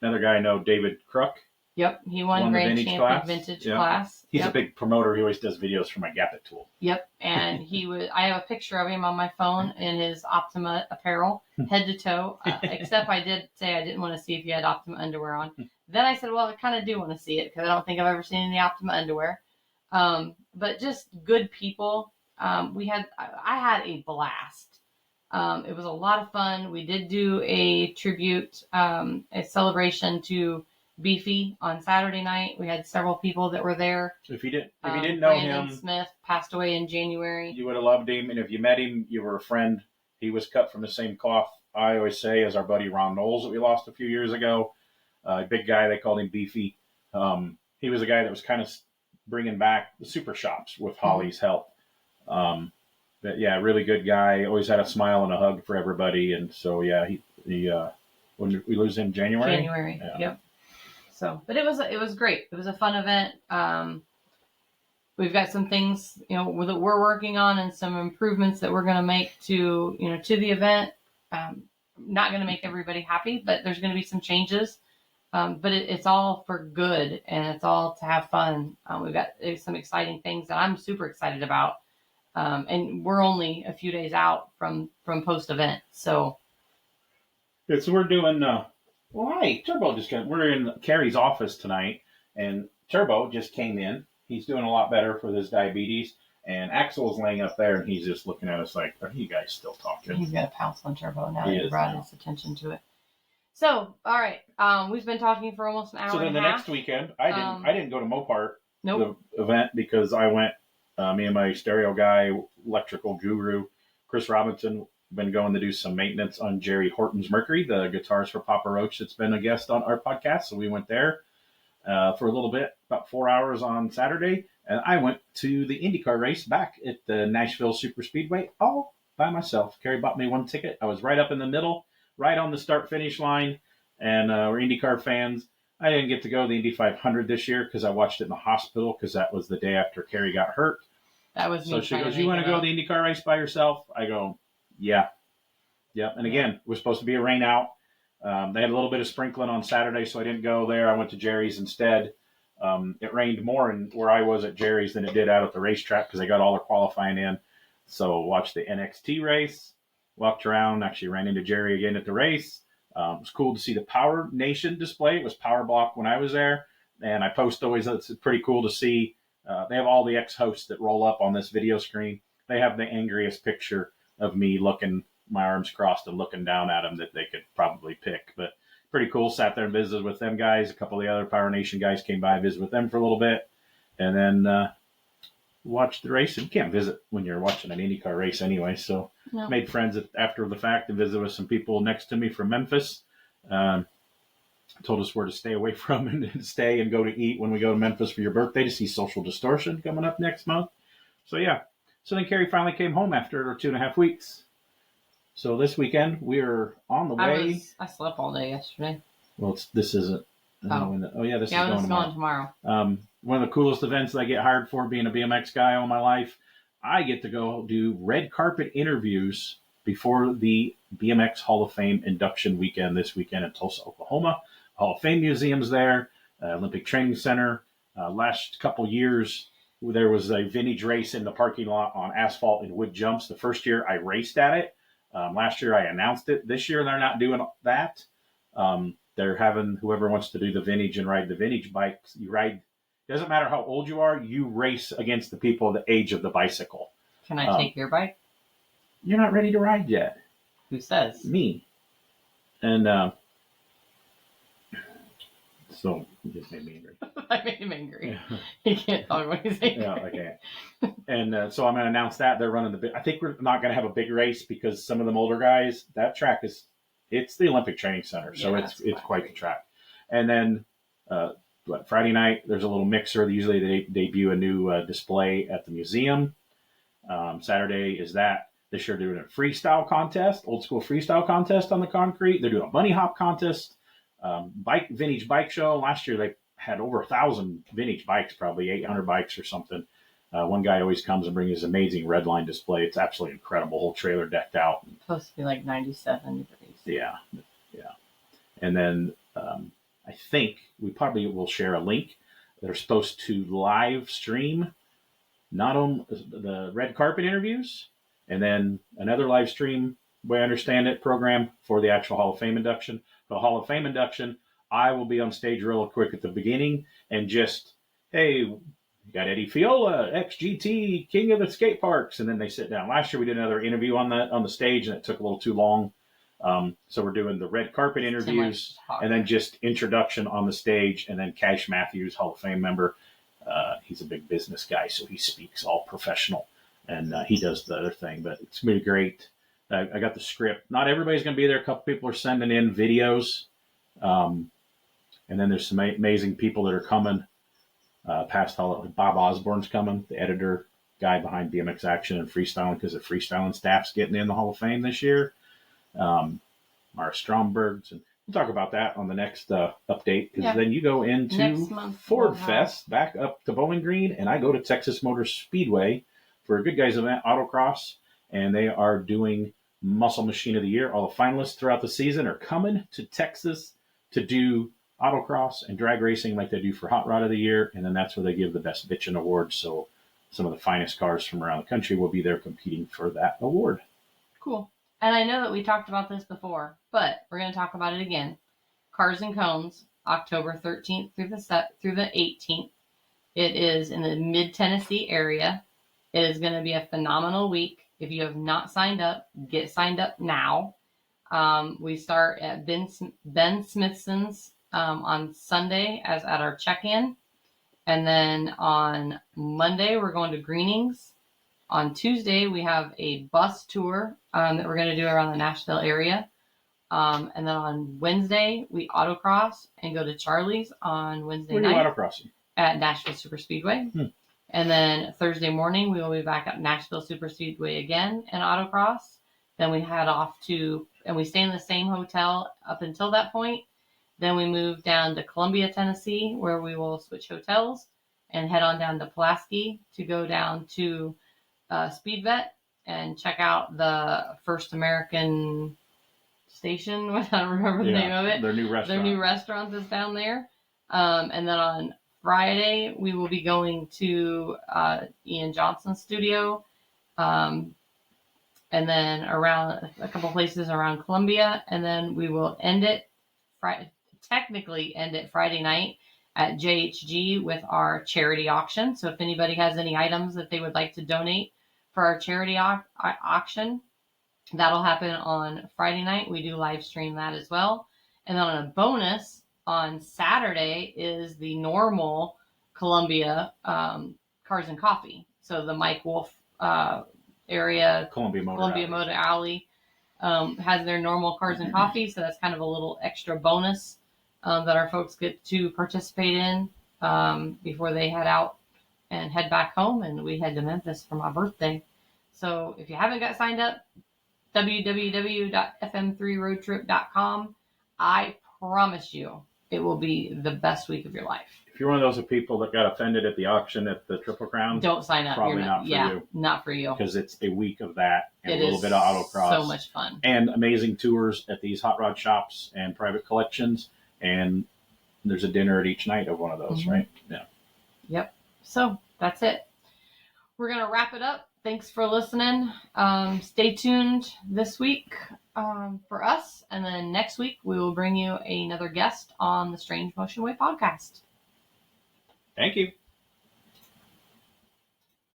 another guy I know, David Crook. Yep, he won Grand Champion Vintage class. He's a big promoter. He always does videos for my Gap It tool. Yep, and I have a picture of him on my phone in his Optima apparel, head to toe. Except I did say I didn't want to see if he had Optima underwear on. Then I said, well, I kind of do want to see it, because I don't think I've ever seen any Optima underwear. But just good people. I had a blast. It was a lot of fun. We did do a tribute, a celebration to Beefy on Saturday night. We had several people that were there. If you didn't know Brandon him, Smith passed away in January. You would have loved him, and if you met him, you were a friend. He was cut from the same cloth, I always say, as our buddy Ron Knowles that we lost a few years ago. Big guy, they called him Beefy. He was a guy that was kind of bringing back the super shops with Holly's help. But yeah, really good guy. Always had a smile and a hug for everybody. And so he when did we lose him? January. Yeah. Yep. So, but it was great. It was a fun event. We've got some things, that we're working on, and some improvements that we're going to make to the event. Not going to make everybody happy, but there's going to be some changes. But it's all for good, and it's all to have fun. We've got some exciting things that I'm super excited about. And we're only a few days out from post event. So we're doing, hi, Turbo we're in Carrie's office tonight, and Turbo just came in. He's doing a lot better for his diabetes, and Axel's laying up there, and he's just looking at us like, are you guys still talking? He's got a pounce on Turbo now that you brought his attention to it. So, all right, we've been talking for almost an hour. So then and a the half. next weekend, I didn't go to MoParty, the event, because I went. Me and my stereo guy, electrical guru, Chris Robinson, been going to do some maintenance on Jerry Horton's Mercury, the guitars for Papa Roach that's been a guest on our podcast. So we went there for a little bit, about 4 hours on Saturday. And I went to the IndyCar race back at the Nashville Super Speedway all by myself. Carrie bought me one ticket. I was right up in the middle, right on the start-finish line. And we're IndyCar fans. I didn't get to go to the Indy 500 this year because I watched it in the hospital, because that was the day after Carrie got hurt. That was me. So she goes, you want to go to the IndyCar race by yourself? I go, yeah. And again, it was supposed to be a rain out. They had a little bit of sprinkling on Saturday, so I didn't go there. I went to Jerry's instead. It rained more where I was at Jerry's than it did out at the racetrack, because they got all the qualifying in. So watched the NXT race, walked around, actually ran into Jerry again at the race. It was cool to see the Power Nation display. It was Power Block when I was there. And I post always, it's pretty cool to see. They have all the ex-hosts that roll up on this video screen. They have the angriest picture of me looking, my arms crossed and looking down at them that they could probably pick. But pretty cool. Sat there and visited with them guys. A couple of the other Power Nation guys came by, visited with them for a little bit. And then watched the race. And you can't visit when you're watching an IndyCar race anyway. So made friends after the fact and visited with some people next to me from Memphis. Told us where to stay away from and stay and go to eat when we go to Memphis for your birthday to see Social Distortion coming up next month. So So then Carrie finally came home after 2.5 weeks. So this weekend we're on the way. I slept all day yesterday. Well, this isn't. This is going tomorrow. One of the coolest events that I get hired for, being a BMX guy all my life. I get to go do red carpet interviews before the BMX Hall of Fame induction weekend this weekend in Tulsa, Oklahoma. Hall of Fame Museum's there, Olympic Training Center. Last couple years, there was a vintage race in the parking lot on asphalt and wood jumps. The first year I raced at it. Last year I announced it. This year they're not doing that. they're having whoever wants to do the vintage and ride the vintage bikes. You ride. Doesn't matter how old you are. You race against the people the age of the bicycle. Can I take your bike? You're not ready to ride yet. Who says? Me. And so it just made me angry. I made him angry. Yeah. He can't talk when he's angry. Yeah, I can't. And so I'm going to announce that they're running the big. I think we're not going to have a big race because some of them older guys, that track it's the Olympic Training Center, so it's quite the track. And then Friday night there's a little mixer. Usually they debut a new display at the museum. Saturday is that. This year they're doing a freestyle contest, old school freestyle contest on the concrete. They're doing a bunny hop contest, vintage bike show. Last year they had over 1,000 vintage bikes, probably 800 bikes or something. One guy always comes and brings his amazing red line display. It's absolutely incredible. Whole trailer decked out. It's supposed to be like 97 degrees. Yeah. And then I think we probably will share a link. They're supposed to live stream not only the red carpet interviews, and then another live stream, the way I understand it, program for the actual Hall of Fame induction. For the Hall of Fame induction, I will be on stage real quick at the beginning and just, hey, we got Eddie Fiola, XGT, king of the skate parks, and then they sit down. Last year we did another interview on the stage, and it took a little too long. So we're doing the red carpet interviews, and then just introduction on the stage, and then Cash Matthews, Hall of Fame member. He's a big business guy, so he speaks all professional, and he does the other thing. But it's going to be great. I got the script. Not everybody's going to be there. A couple people are sending in videos. And then there's some amazing people that are coming. Past Bob Osborne's coming, the editor guy behind BMX Action and Freestyling, because the freestyling staff's getting in the Hall of Fame this year. Mara Stromberg's, and we'll talk about that on the next update, because then you go into Ford Fest, back up to Bowling Green, and I go to Texas Motor Speedway for a Good Guys event, autocross, and they are doing Muscle Machine of the Year. All the finalists throughout the season are coming to Texas to do autocross and drag racing like they do for Hot Rod of the Year, and then that's where they give the Best Bitchin' Award. So some of the finest cars from around the country will be there competing for that award. Cool. And I know that we talked about this before, but we're going to talk about it again. Cars and Cones, October 13th through the 18th. It is in the mid-Tennessee area. It is going to be a phenomenal week. If you have not signed up, get signed up now. We start at Ben Smithson's on Sunday as at our check-in. And then on Monday, we're going to Greenings. On Tuesday, we have a bus tour that we're going to do around the Nashville area. And then on Wednesday, we autocross and go to Charlie's on Wednesday night. Where are you autocrossing? At Nashville Super Speedway. And then Thursday morning, we will be back at Nashville Super Speedway again and autocross. Then we head off and we stay in the same hotel up until that point. Then we move down to Columbia, Tennessee, where we will switch hotels and head on down to Pulaski to go down to Speed Vet and check out the First American Station. I don't remember the name of it. Their new restaurant that's down there. And then on Friday, we will be going to Ian Johnson's studio, and then around a couple places around Columbia, and then we will technically end it Friday night at JHG with our charity auction. So if anybody has any items that they would like to donate for our charity auction, that'll happen on Friday night. We do live stream that as well. And then on a bonus, on Saturday is the normal Columbia Cars and Coffee. So the Mike Wolf area, Columbia Motor Alley has their normal Cars and Coffee. So that's kind of a little extra bonus that our folks get to participate in before they head out and head back home. And we head to Memphis for my birthday. So if you haven't got signed up, www.fm3roadtrip.com. I promise you it will be the best week of your life. If you're one of those people that got offended at the auction at the Triple Crown, don't sign up. Probably not for you. Not for you. Because it's a week of that and a little bit of autocross. So much fun. And amazing tours at these hot rod shops and private collections. And there's a dinner at each night of one of those, right? Yeah. Yep. So that's it. We're going to wrap it up. Thanks for listening. Stay tuned this week. for us. And then next week, we will bring you another guest on the Strange Motion Way podcast. Thank you.